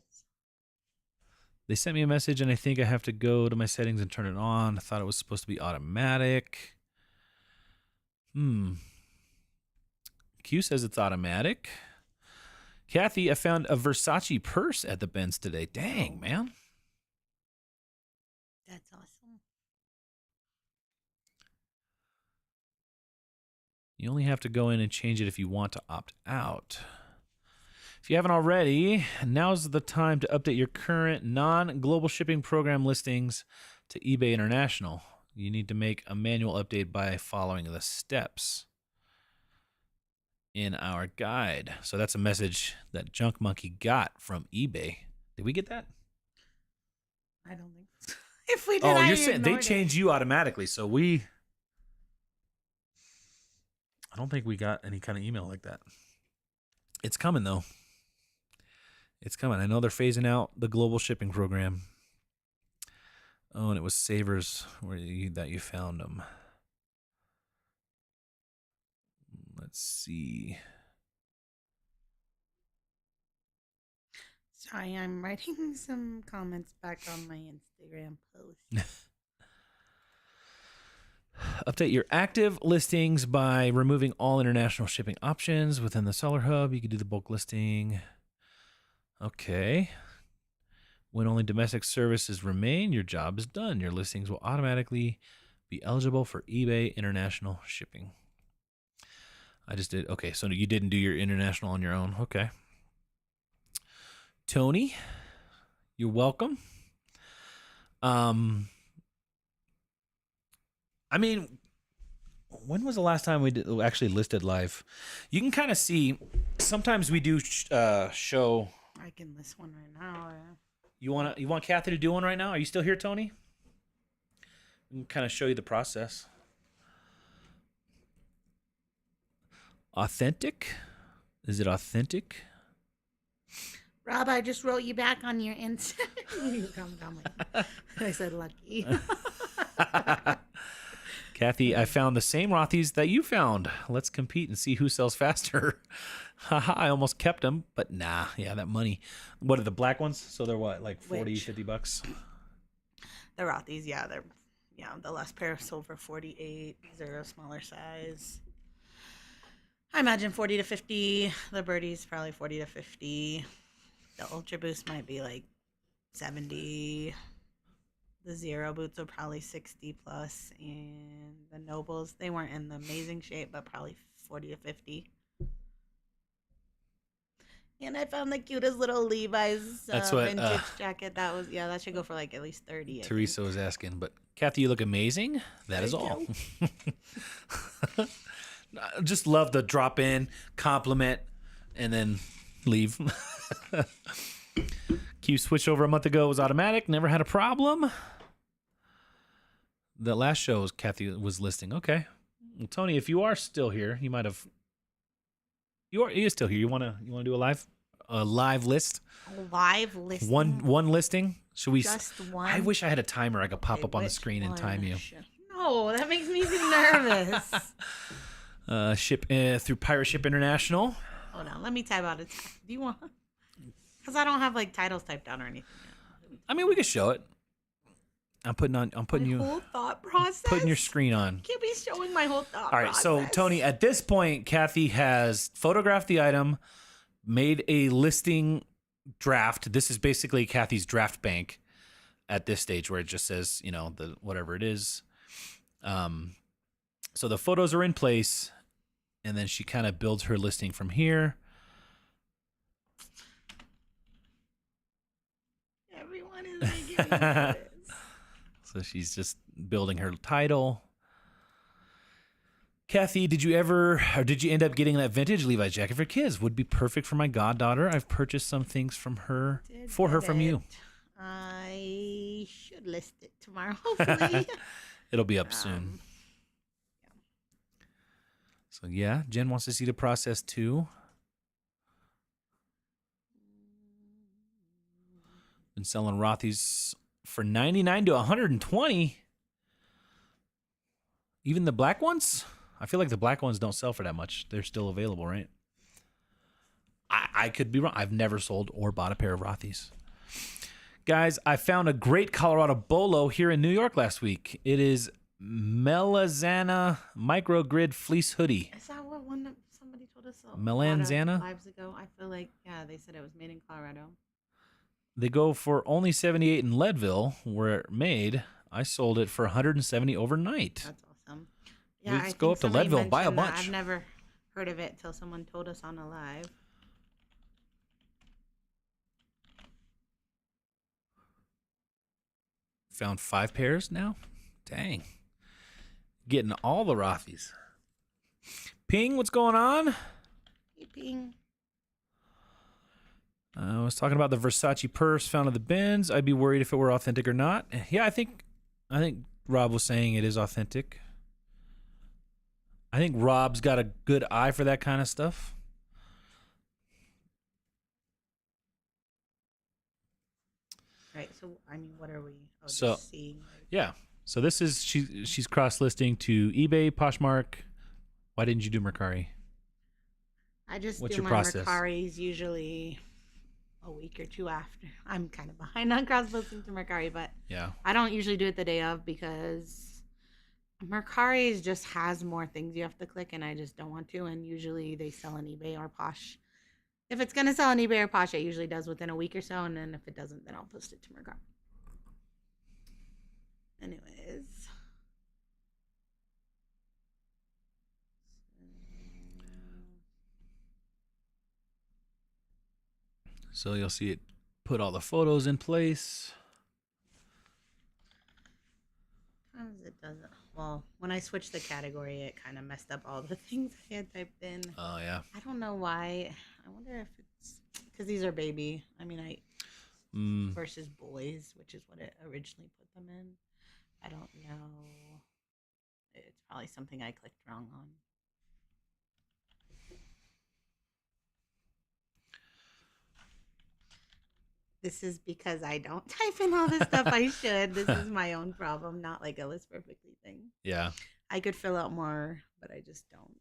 They sent me a message, and I think I have to go to my settings and turn it on. I thought it was supposed to be automatic. Q says it's automatic. Kathy, I found a Versace purse at the Benz today. Dang, man. That's awesome. You only have to go in and change it if you want to opt out. If you haven't already, now's the time to update your current non-global shipping program listings to eBay International. You need to make a manual update by following the steps in our guide. So that's a message that Junk Monkey got from eBay. Did we get that? I don't think so. If we did, oh, you're saying they change you automatically. So I don't think we got any kind of email like that. It's coming, though. It's coming. I know they're phasing out the global shipping program. Oh, and it was Savers that you found them. Let's see. Sorry, I'm writing some comments back on my Instagram post. Update your active listings by removing all international shipping options within the seller hub. You can do the bulk listing. Okay. When only domestic services remain, your job is done. Your listings will automatically be eligible for eBay international shipping. I just did. Okay, so you didn't do your international on your own. Okay. Tony, you're welcome. I mean, when was the last time we actually listed live? You can kind of see. Sometimes we do show. I can list one right now. You want Kathy to do one right now? Are you still here, Tony? We can kind of show you the process. Authentic? Is it authentic? Rob, I just wrote you back on your Insta. You come down like I said, lucky. Kathy, I found the same Rothy's that you found. Let's compete and see who sells faster. Haha, I almost kept them, but nah. Yeah, that money. What are the black ones? So they're what, like 40, $50? The Rothy's, yeah, the last pair sold for 48. These are a smaller size. I imagine 40 to 50. The Birdie's probably 40 to 50. The Ultra Boost might be like 70. The Zero boots are probably 60 plus, and the Nobles, they weren't in the amazing shape, but probably 40 to 50. And I found the cutest little Levi's vintage jacket. That should go for like at least 30. Teresa was asking, but Kathy, you look amazing. That is all. Just love the drop in, compliment, and then leave. Q switched over a month ago. It was automatic. Never had a problem. The last show Kathy was listing. Okay. Well, Tony, if you are still here, you might have. You are still here. You wanna do a live list? A live listing. One listing. Should we? Just one. I wish I had a timer I could pop up on the screen and time you. No, that makes me feel nervous. Ship through Pirate Ship International. Hold on, let me type out a. Do you want? Because I don't have like titles typed down or anything. I mean, we could show it. I'm putting you. Whole thought process. Putting your screen on. Can't be showing my whole thought. All right, process. so Tony, at this point, Kathy has photographed the item, made a listing draft. This is basically Kathy's draft bank at this stage, where it just says, the whatever it is. So the photos are in place, and then she kind of builds her listing from here. Everyone is making me nervous. So she's just building her title. Kathy, did you end up getting that vintage Levi jacket for kids? Would be perfect for my goddaughter. I've purchased some things from her from you. I should list it tomorrow, hopefully. It'll be up soon. Yeah. So yeah, Jen wants to see the process too. Been selling Rothy's for $99 to $120. Even the black ones? I feel like the black ones don't sell for that much. They're still available, right? I could be wrong. I've never sold or bought a pair of Rothy's. Guys, I found a great Colorado bolo here in New York last week. It is Melazana Microgrid Fleece Hoodie. Is that what one that somebody told us Melanzana? lives ago? I feel like, yeah, they said it was made in Colorado. They go for only $78 in Leadville, where it made. I sold it for $170 overnight. That's awesome. Yeah, Let's go up to Leadville, buy a bunch. I've never heard of it till someone told us on a live. Found 5 pairs now? Dang. Getting all the Rothy's. Ping, what's going on? Hey, Ping. I was talking about the Versace purse found in the bins. I'd be worried if it were authentic or not. Yeah, I think Rob was saying it is authentic. I think Rob's got a good eye for that kind of stuff. Right. So, I mean, what are we? Oh, So, just seeing. yeah. So this is she's cross-listing to eBay, Poshmark. Why didn't you do Mercari? I just What's do your my process? Mercaris usually a week or two after. I'm kind of behind on cross-listing to Mercari, but Yeah. I don't usually do it the day of because Mercari just has more things you have to click, and I just don't want to. And usually they sell on eBay or Posh. If it's gonna sell on eBay or Posh, it usually does within a week or so, and then if it doesn't, then I'll post it to Mercari. Anyways. So you'll see it put all the photos in place. Sometimes it doesn't. Well, when I switched the category, it kind of messed up all the things I had typed in. Oh, yeah. I don't know why. I wonder if it's because these are baby. I mean, versus boys, which is what it originally put them in. I don't know. It's probably something I clicked wrong on. This is because I don't type in all the stuff I should. This is my own problem, not like a list perfectly thing. Yeah. I could fill out more, but I just don't.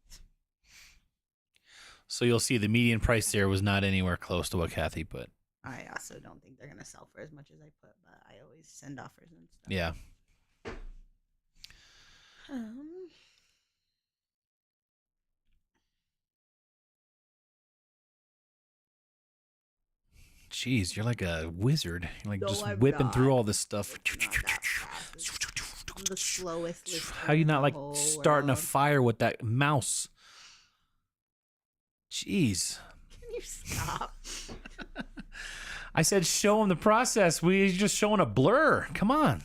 So you'll see the median price there was not anywhere close to what Kathy put. I also don't think they're gonna sell for as much as I put, but I always send offers and stuff. Yeah. Jeez, you're like a wizard. You're like No, just I'm whipping not. through all this stuff. It's not that fast. I'm the slowest. lister How you in not the like whole starting a world. fire with that mouse? Jeez. Can you stop? I said show him the process. We're just showing a blur. Come on.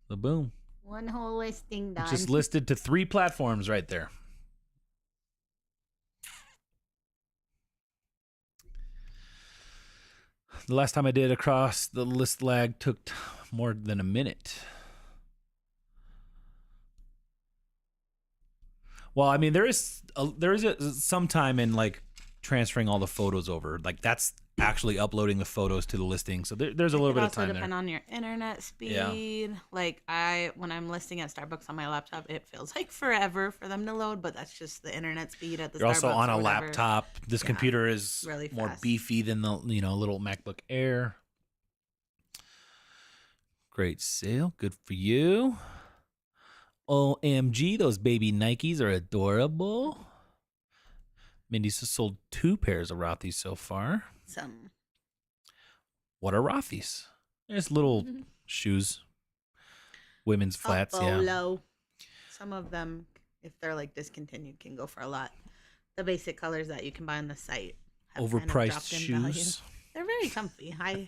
The boom. One whole listing done. Just listed to 3 platforms right there. The last time I did across the list lag took more than a minute. Well, I mean, there is some time in like transferring all the photos over. Like that's actually uploading the photos to the listing. So there's a little bit of time also there. depend on your internet speed. Yeah. Like when I'm listing at Starbucks on my laptop, it feels like forever for them to load, but that's just the internet speed at the You're Starbucks. also on or a whatever. laptop. This Yeah, computer is really more fast. beefy than the little MacBook Air. Great sale. Good for you. OMG, those baby Nikes are adorable. Mindy's has sold 2 pairs of Rothy's so far. Some. What are Rothy's? There's little shoes. Women's flats, yeah. Polo. Some of them, if they're like discontinued, can go for a lot. The basic colors that you can buy on the site have kind of Overpriced dropped in value. shoes. They're very comfy. I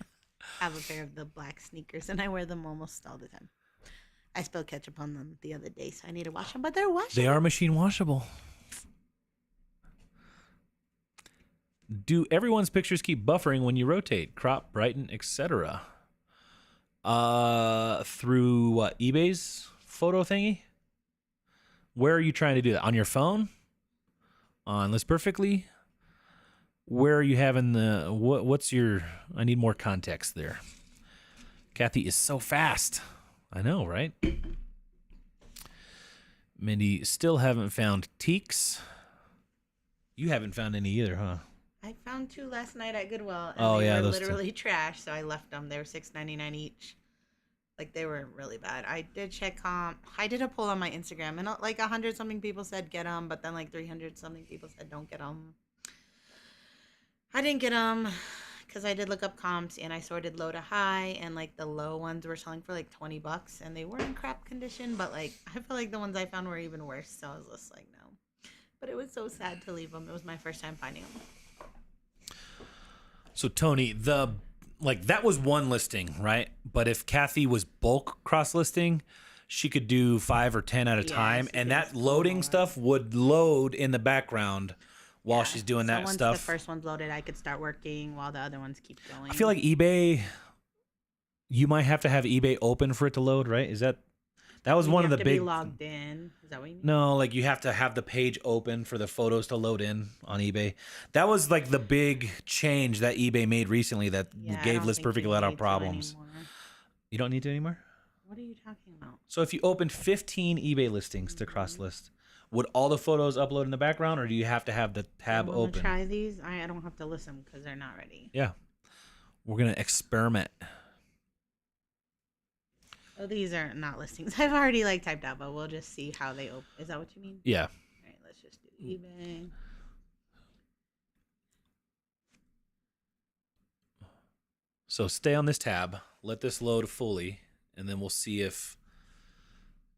have a pair of the black sneakers, and I wear them almost all the time. I spilled ketchup on them the other day, so I need to wash them, but they're washable. They are machine washable. Do everyone's pictures keep buffering when you rotate, crop, brighten, etc.? Through what, eBay's photo thingy? Where are you trying to do that? On your phone? On List Perfectly? Where are you having the what's your? I need more context there. Kathy is so fast. I know, right? Mindy, still haven't found teaks. You haven't found any either, huh? I found 2 last night at Goodwill, and Oh, they yeah, were those literally trash, so I left them. They were $6.99 each. Like, they were really bad. I did check comp. I did a poll on my Instagram, and like 100-something people said get them, but then like 300-something people said don't get them. I didn't get them because I did look up comps, and I sorted low to high, and like the low ones were selling for like $20, and they were in crap condition, but like I feel like the ones I found were even worse, so I was just like, no. But it was so sad to leave them. It was my first time finding them. So Tony, that was one listing, right? But if Kathy was bulk cross listing, she could do 5 or 10 at a time, and that loading stuff would load in the background while she's doing that once stuff. The first one's loaded, I could start working while the other ones keep going. I feel like eBay, you might have to have eBay open for it to load, right? That was one of the big. You have to be logged in. Is that what you mean? No, like you have to have the page open for the photos to load in on eBay. That was like the big change that eBay made recently that gave List Perfect a lot of problems. You don't need to anymore? What are you talking about? So if you opened 15 eBay listings to cross list, would all the photos upload in the background, or do you have to have the tab open? Try these. I don't have to list them because they're not ready. Yeah. We're going to experiment. Oh, these are not listings. I've already typed out, but we'll just see how they open. Is that what you mean? Yeah. All right, let's just do eBay. So stay on this tab, let this load fully, and then we'll see if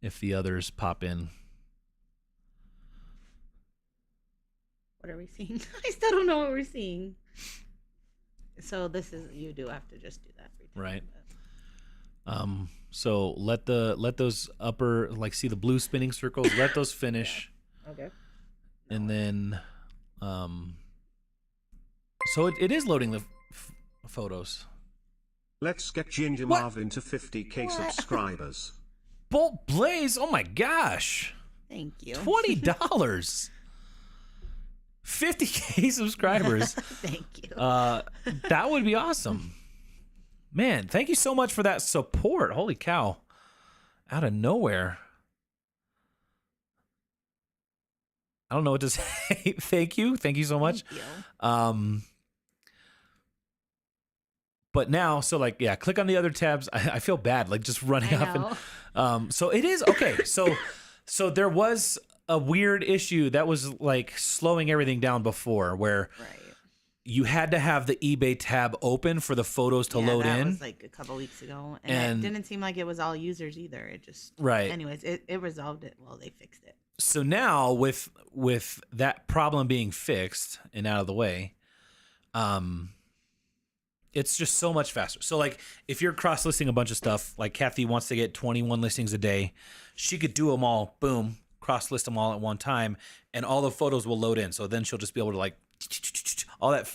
the others pop in. What are we seeing? I still don't know what we're seeing. So this is, you do have to just do that every time. Right. So let those upper, see the blue spinning circles, let those finish. Yeah. Okay. And then, so it is loading the photos. Let's get Ginger Marvin to 50k subscribers. Bolt Blaze, oh my gosh. Thank you. $20. 50k subscribers. Thank you. That would be awesome. Man, thank you so much for that support. Holy cow. Out of nowhere. I don't know what to say. Thank you. Thank you so much. Thank you. But now, click on the other tabs. I feel bad, just running off. And, so it is, okay. So there was a weird issue that was slowing everything down before where you had to have the eBay tab open for the photos to load in. That was a couple weeks ago. And it didn't seem like it was all users either. It just, anyways, it resolved it. Well, they fixed it. So now with that problem being fixed and out of the way, it's just so much faster. So if you're cross listing a bunch of stuff, like Kathy wants to get 21 listings a day, she could do them all, boom, cross list them all at one time, and all the photos will load in. So then she'll just be able to all that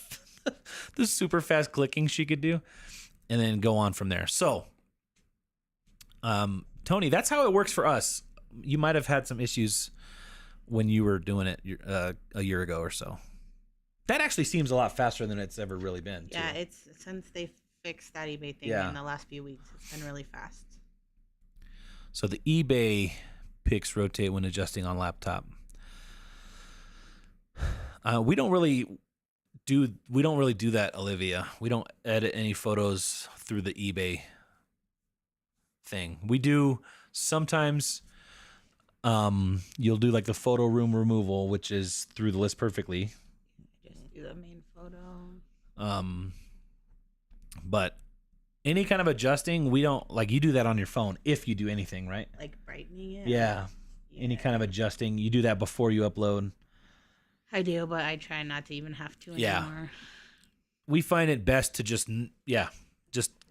the super fast clicking she could do, and then go on from there. So, Tony, that's how it works for us. You might have had some issues when you were doing it a year ago or so. That actually seems a lot faster than it's ever really been. Yeah, too. it's since they fixed that eBay thing in the last few weeks, it's been really fast. So the eBay pics rotate when adjusting on laptop. We don't really do that, Olivia. We don't edit any photos through the eBay thing. We do sometimes. You'll do the photo room removal, which is through the List Perfectly. Just do the main photo. But any kind of adjusting, we don't you do that on your phone if you do anything, right? Brightening it. Yeah. Any kind of adjusting, you do that before you upload. I do, but I try not to even have to anymore. We find it best to just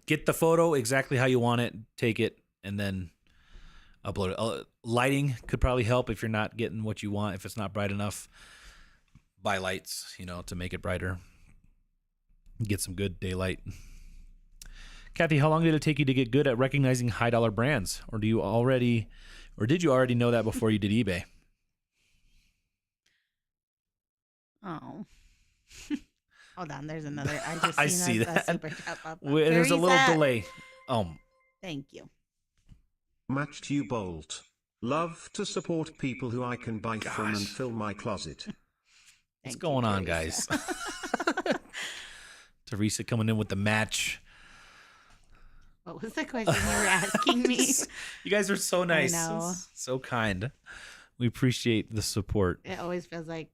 get the photo exactly how you want it, take it, and then upload it. Lighting could probably help if you're not getting what you want. If it's not bright enough, buy lights, to make it brighter. Get some good daylight. Kathy, how long did it take you to get good at recognizing high dollar brands? Or did you already know that before you did eBay? Oh. Hold on, there's another. I just I see that. super chat pop up. There's a little delay. Thank you. Matched you Bolt. Love to support people who I can buy from and fill my closet. What's Thank going you, on, guys? Teresa. Teresa coming in with the match. What was the question you were asking me? You guys are so nice. know. So kind. We appreciate the support. It always feels like,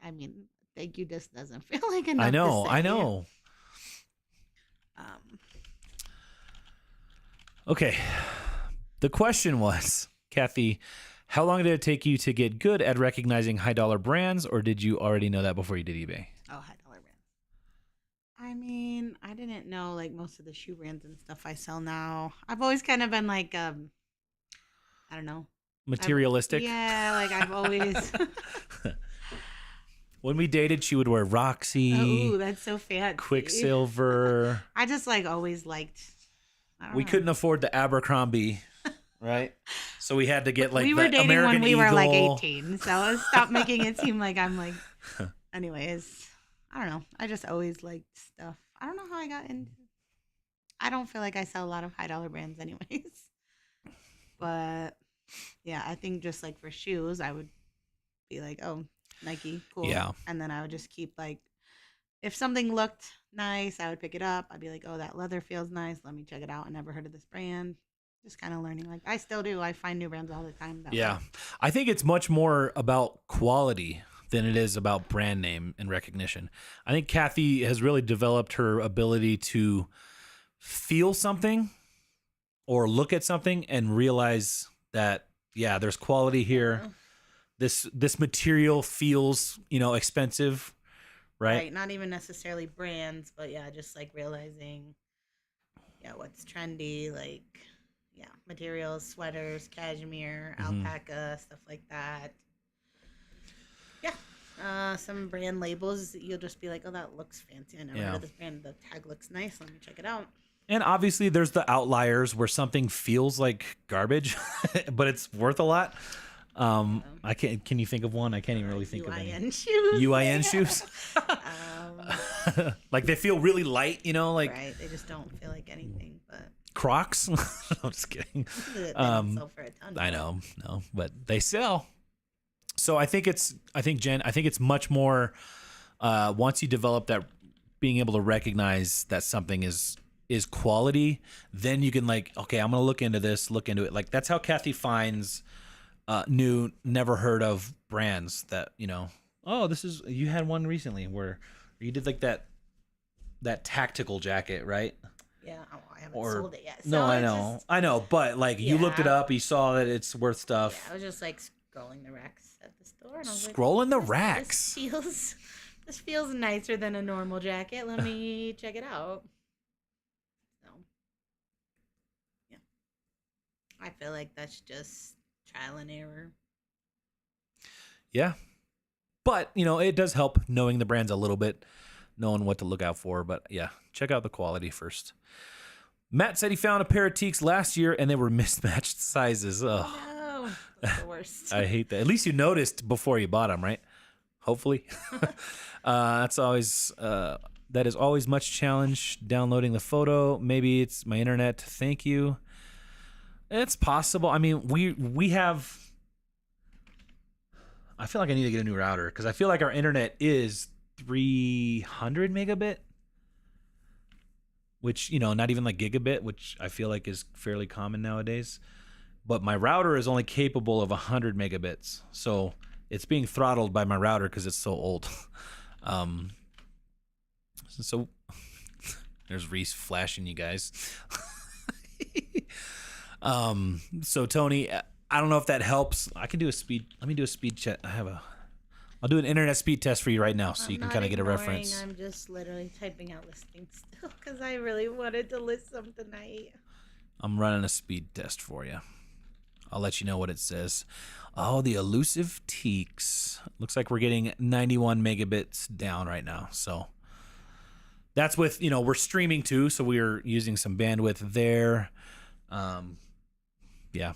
I mean, thank you just doesn't feel like enough. I know. to say. I know. Okay. The question was, Kathy, how long did it take you to get good at recognizing high dollar brands, or did you already know that before you did eBay? Oh, high dollar brands. I mean, I didn't know like most of the shoe brands and stuff I sell now. I've always kind of been like, I don't know. Materialistic? Yeah, like I've always. When we dated, she would wear Roxy, Oh, that's so fancy. Quicksilver. I just like always liked. We couldn't afford the Abercrombie, right? So we had to get like we were the dating American when we were like Eagle. 18, so stop making it seem like I'm like. Anyways, I don't know. I just always liked stuff. I don't know how I got into. I don't feel like I sell a lot of high dollar brands, anyways. But yeah, I think just like for shoes, I would be like, oh, Nike, cool. Yeah. And then I would just keep like, if something looked nice, I would pick it up. I'd be like, oh, that leather feels nice. Let me check it out. I never heard of this brand. Just kind of learning. Like I still do. I find new brands all the time. Yeah. I think it's much more about quality than it is about brand name and recognition. I think Kathy has really developed her ability to feel something or look at something and realize that, yeah, there's quality here. This material feels, expensive, right? Not even necessarily brands, but yeah, just like realizing, what's trendy, like, materials, sweaters, cashmere, alpaca, stuff like that. Yeah. Some brand labels, you'll just be like, oh, that looks fancy. I never heard of this brand. The tag looks nice. Let me check it out. And obviously there's the outliers where something feels like garbage, but it's worth a lot. Can you think of one? I can't even really think of any. UIN shoes. UIN shoes? Like they feel really light, like right. They just don't feel like anything, but Crocs. I'm just kidding. they don't sell for a ton. I know, no, but they sell. So I think it's much more, once you develop that, being able to recognize that something is quality, then you can like, okay, I'm going to look into it. Like that's how Kathy finds new, never heard of brands that, you had one recently where you did like that tactical jacket, right? Yeah, I haven't sold it yet. So no, I know, but like you looked it up, you saw that it's worth stuff. Yeah, I was just like scrolling the racks at the store, and I was scrolling the racks. This feels nicer than a normal jacket. Let me check it out. So, yeah, I feel like that's just trial and error. Yeah, but it does help knowing the brands a little bit, knowing what to look out for. But yeah, check out the quality first. Matt said he found a pair of Teeks last year and they were mismatched sizes. Ugh. No, that's the worst. I hate that. At least you noticed before you bought them, right? Hopefully. That is always much challenge downloading the photo. Maybe it's my internet. Thank you. It's possible. I mean, we have. I feel like I need to get a new router because I feel like our internet is 300 megabit, which, not even like gigabit, which I feel like is fairly common nowadays. But my router is only capable of 100 megabits. So it's being throttled by my router because it's so old. So there's Reese flashing you guys. So Tony, I don't know if that helps. Let me do a speed check. I'll do an internet speed test for you right now so you can kind of get a reference. I'm just literally typing out listings still because I really wanted to list some tonight. I'm running a speed test for you. I'll let you know what it says. Oh, the elusive Teeks. Looks like we're getting 91 megabits down right now. So that's with, we're streaming too, so we're using some bandwidth there. Yeah.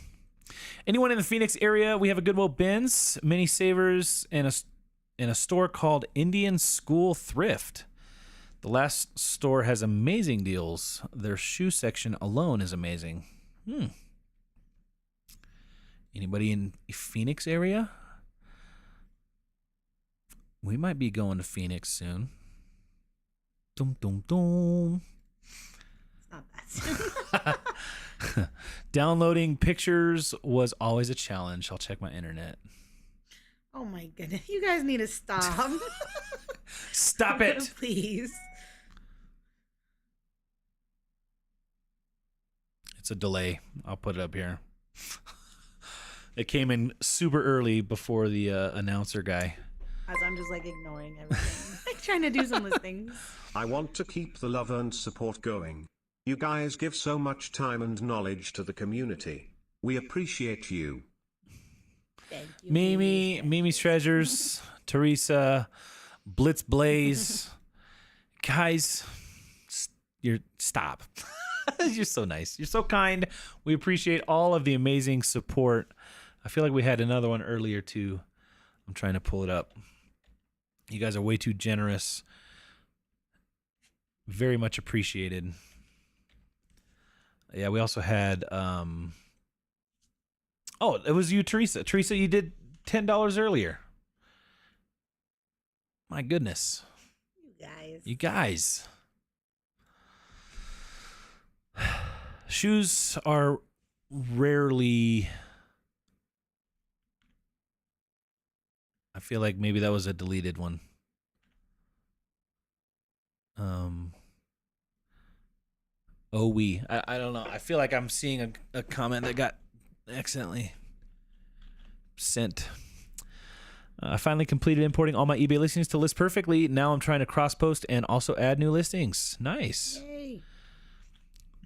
Anyone in the Phoenix area, we have a Goodwill Bins, Mini Savers, and a store called Indian School Thrift. The last store has amazing deals. Their shoe section alone is amazing. Anybody in Phoenix area? We might be going to Phoenix soon. Dum dum dum. It's not that soon. Downloading pictures was always a challenge. I'll check my internet. Oh my goodness. You guys need to stop. Stop it. Please. It's a delay. I'll put it up here. It came in super early before the announcer guy. As I'm just like ignoring everything. Like trying to do some listings. I want to keep the love and support going. You guys give so much time and knowledge to the community. We appreciate you. Thank you. Mimi's Treasures, Teresa, Blitz Blaze. Guys, stop. You're so nice. You're so kind. We appreciate all of the amazing support. I feel like we had another one earlier too. I'm trying to pull it up. You guys are way too generous. Very much appreciated. Yeah, we also had oh, it was you, Teresa. Teresa, you did $10 earlier. My goodness. You guys. Shoes are rarely... I feel like maybe that was a deleted one. I don't know. I feel like I'm seeing a comment that got accidentally sent. I finally completed importing all my eBay listings to list perfectly. Now I'm trying to cross post and also add new listings. Nice. Yay.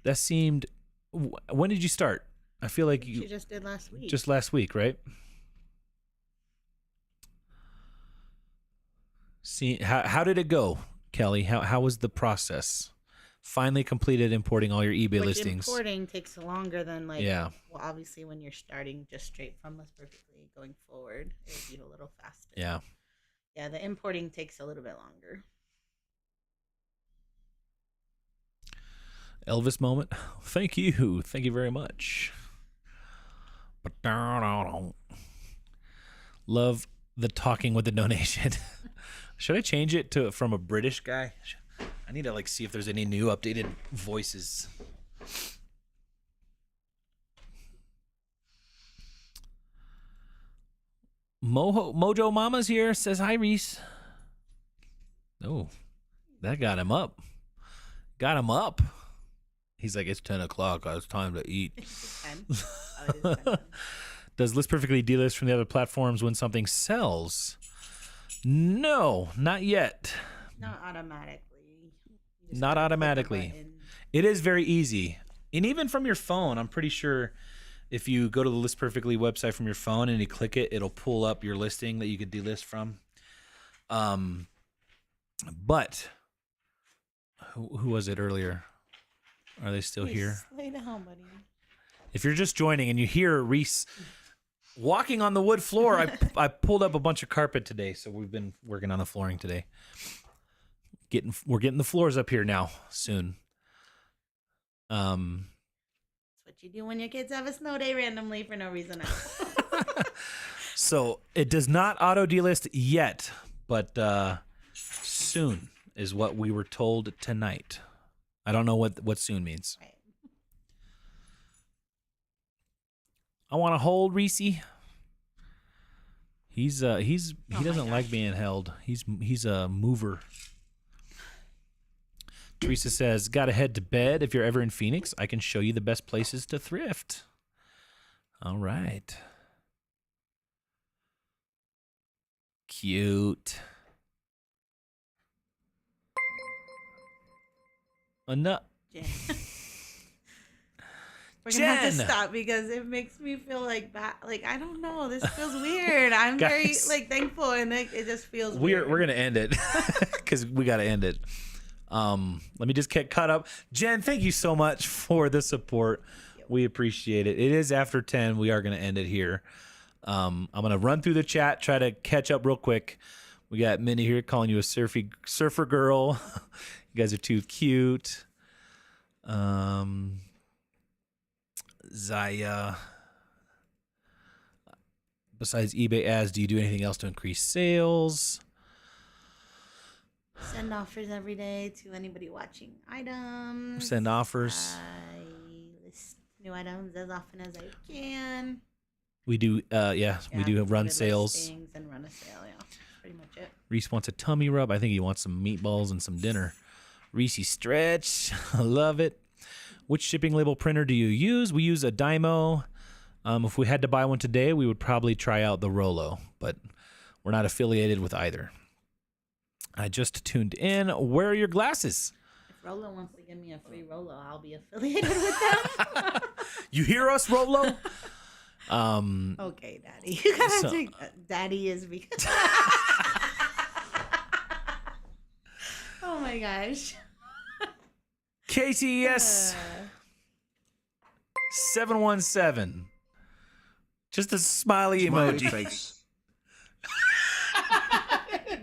That seemed... When did you start? I feel like you just did last week. Just last week, right? See, how did it go, Kelly? How was the process? Finally completed importing all your eBay listings. Importing takes longer than yeah. Well, obviously when you're starting just straight from List Perfectly going forward, it would be a little faster. Yeah. Yeah, the importing takes a little bit longer. Elvis moment. Thank you very much. Love the talking with the donation. Should I change it from a British guy? I need to see if there's any new updated voices. Mojo Mama's here. Says hi, Reese. Oh, that got him up. Got him up. He's like, it's 10 o'clock. It's time to eat. 10. Oh, it is 10. Does List Perfectly delist from the other platforms when something sells? No, not yet. Not automatically. Not automatically. It is very easy. And even from your phone, I'm pretty sure if you go to the List Perfectly website from your phone and you click it, it'll pull up your listing that you could delist from. But who was it earlier? Are they still here? Lay down, buddy. If you're just joining and you hear Reese walking on the wood floor, I pulled up a bunch of carpet today, so we've been working on the flooring today. We're getting the floors up here now soon. That's what you do when your kids have a snow day randomly for no reason. So it does not auto delist yet, but soon is what we were told tonight. I don't know what soon means. Right. I want to hold Reese. He doesn't like being held. He's a mover. Teresa says, "Gotta head to bed. If you're ever in Phoenix, I can show you the best places to thrift." All right. Cute. Enough. We're gonna have to stop because it makes me feel like bad. Like, I don't know. This feels weird. I'm very thankful, and it just feels weird. We're gonna end it because we gotta end it. Let me just get caught up. Jen, thank you so much for the support. We appreciate it. It is after 10. We are gonna end it here. I'm gonna run through the chat, try to catch up real quick. We got Minnie here calling you a surfer girl. You You guys are too cute. Zaya. Besides eBay ads, do you do anything else to increase sales? Send offers every day to anybody watching items. Send offers. I list new items as often as I can. We do, we do run good sales. listings and run a sale, yeah. That's pretty much it. Reese wants a tummy rub. I think he wants some meatballs and some dinner. Reese stretch. I love it. Which shipping label printer do you use? We use a Dymo. If we had to buy one today, we would probably try out the Rollo, but we're not affiliated with either. I just tuned in. Where are your glasses? If Rollo wants to give me a free Rollo, I'll be affiliated with them. You hear us, Rollo? Okay, Daddy. You gotta take Daddy is because. Oh my gosh. KTS 717. Just a smiley emoji. face.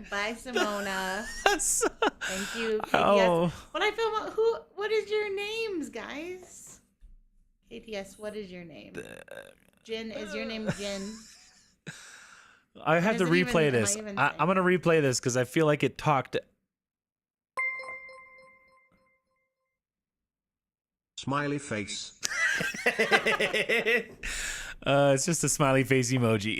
Bye, Simona. Thank you. KTS. Oh. When I film, what is your names, guys? KTS, what is your name? Jin, is your name Jin? I have to replay this. I'm going to replay this because I feel like it talked. Smiley face. It's just a smiley face emoji.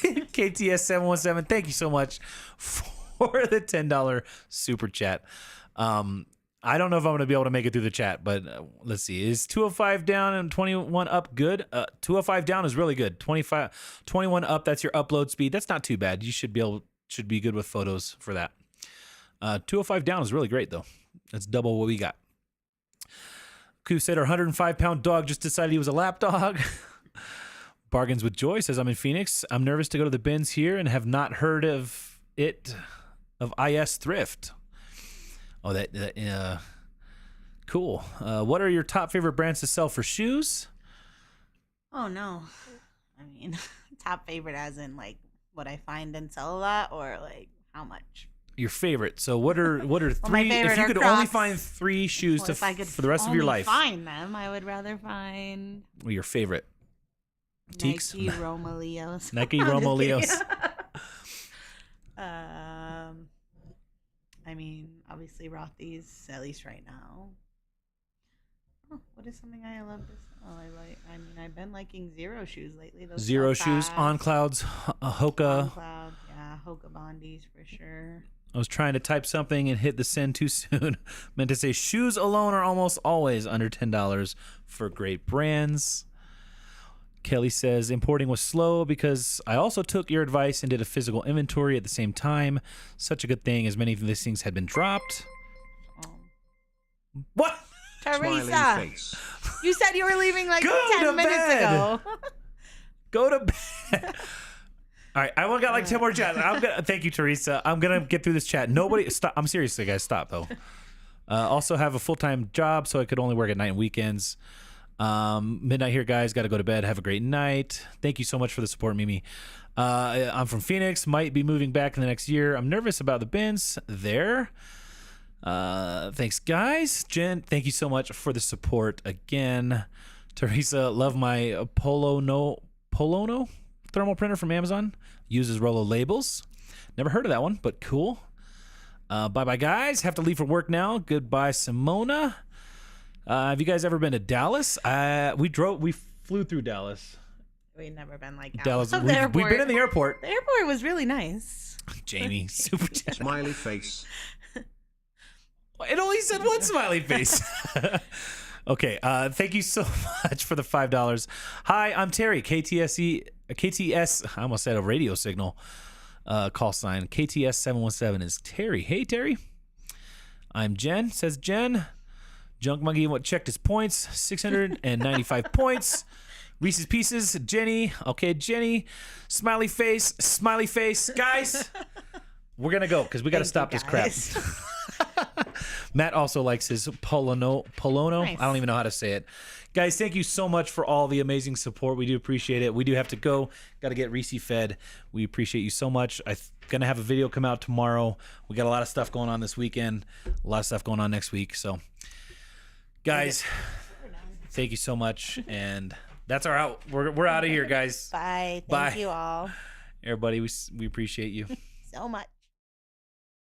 KTS717, thank you so much for the $10 super chat. I don't know if I'm going to be able to make it through the chat, but let's see. Is 205 down and 21 up good? 205 down is really good. 21 up, that's your upload speed. That's not too bad. You should be good with photos for that. 205 down is really great, though. That's double what we got. Koo said our 105-pound dog just decided he was a lap dog. Bargains with Joy says, I'm in Phoenix. I'm nervous to go to the bins here and have not heard of IS Thrift. Oh, cool. What are your top favorite brands to sell for shoes? Oh, no. I mean, top favorite as in, like, what I find and sell a lot, or, like, how much? Your favorite. So what are three? My favorite if you are could Crocs. only find 3 shoes Well, if I could for the rest of your life, find them, I would rather find well, your favorite. Teeks? Nike Romaleos. Nike Romaleos. I mean, obviously Rothy's, at least right now. Oh, what is something I love to sell? I mean, I've been liking Zero shoes lately. Those Zero sell shoes, fast. On Clouds, Hoka. On Cloud, yeah, Hoka Bondies for sure. I was trying to type something and hit the send too soon. Meant to say shoes alone are almost always under $10 for great brands. Kelly says importing was slow because I also took your advice and did a physical inventory at the same time. Such a good thing as many of these things had been dropped. What? Teresa, face. you said you were leaving like Go 10 to minutes bed. ago. Go to bed. All right, I only got like 10 more chats. Thank you, Teresa. I'm gonna get through this chat. Nobody stop. I'm serious, guys. Stop though. Also have a full-time job, so I could only work at night and weekends. Midnight here, guys. Got to go to bed. Have a great night. Thank you so much for the support, Mimi. I'm from Phoenix. Might be moving back in the next year. I'm nervous about the bins there. Thanks, guys. Jen, thank you so much for the support again. Teresa, love my Polono thermal printer from Amazon. Uses Rollo labels. Never heard of that one, but cool. Bye-bye, guys. Have to leave for work now. Goodbye, Simona. Have you guys ever been to Dallas? We flew through Dallas. We've never been like Dallas. out. We've been in the airport. The airport was really nice. Jamie, super chat. Smiley face. It only said one smiley face. Okay, thank you so much for the $5. Hi, I'm Terry, KTS, I almost said a radio signal call sign. KTS 717 is Terry. Hey, Terry. I'm Jen, says Jen. Junk Monkey checked his points, 695 points. Reese's Pieces, Jenny. Okay, Jenny. Smiley face. Guys, we're going to go because we got to stop this crap. Matt also likes his Polono. Nice. I don't even know how to say it. Guys, thank you so much for all the amazing support. We do appreciate it. We do have to go. Got to get Reese fed. We appreciate you so much. I'm going to have a video come out tomorrow. We got a lot of stuff going on this weekend. A lot of stuff going on next week. So, guys, thank you so much. And that's our out. We're out of here, guys. Bye. Bye. Thank you all Everybody, we appreciate you. so much.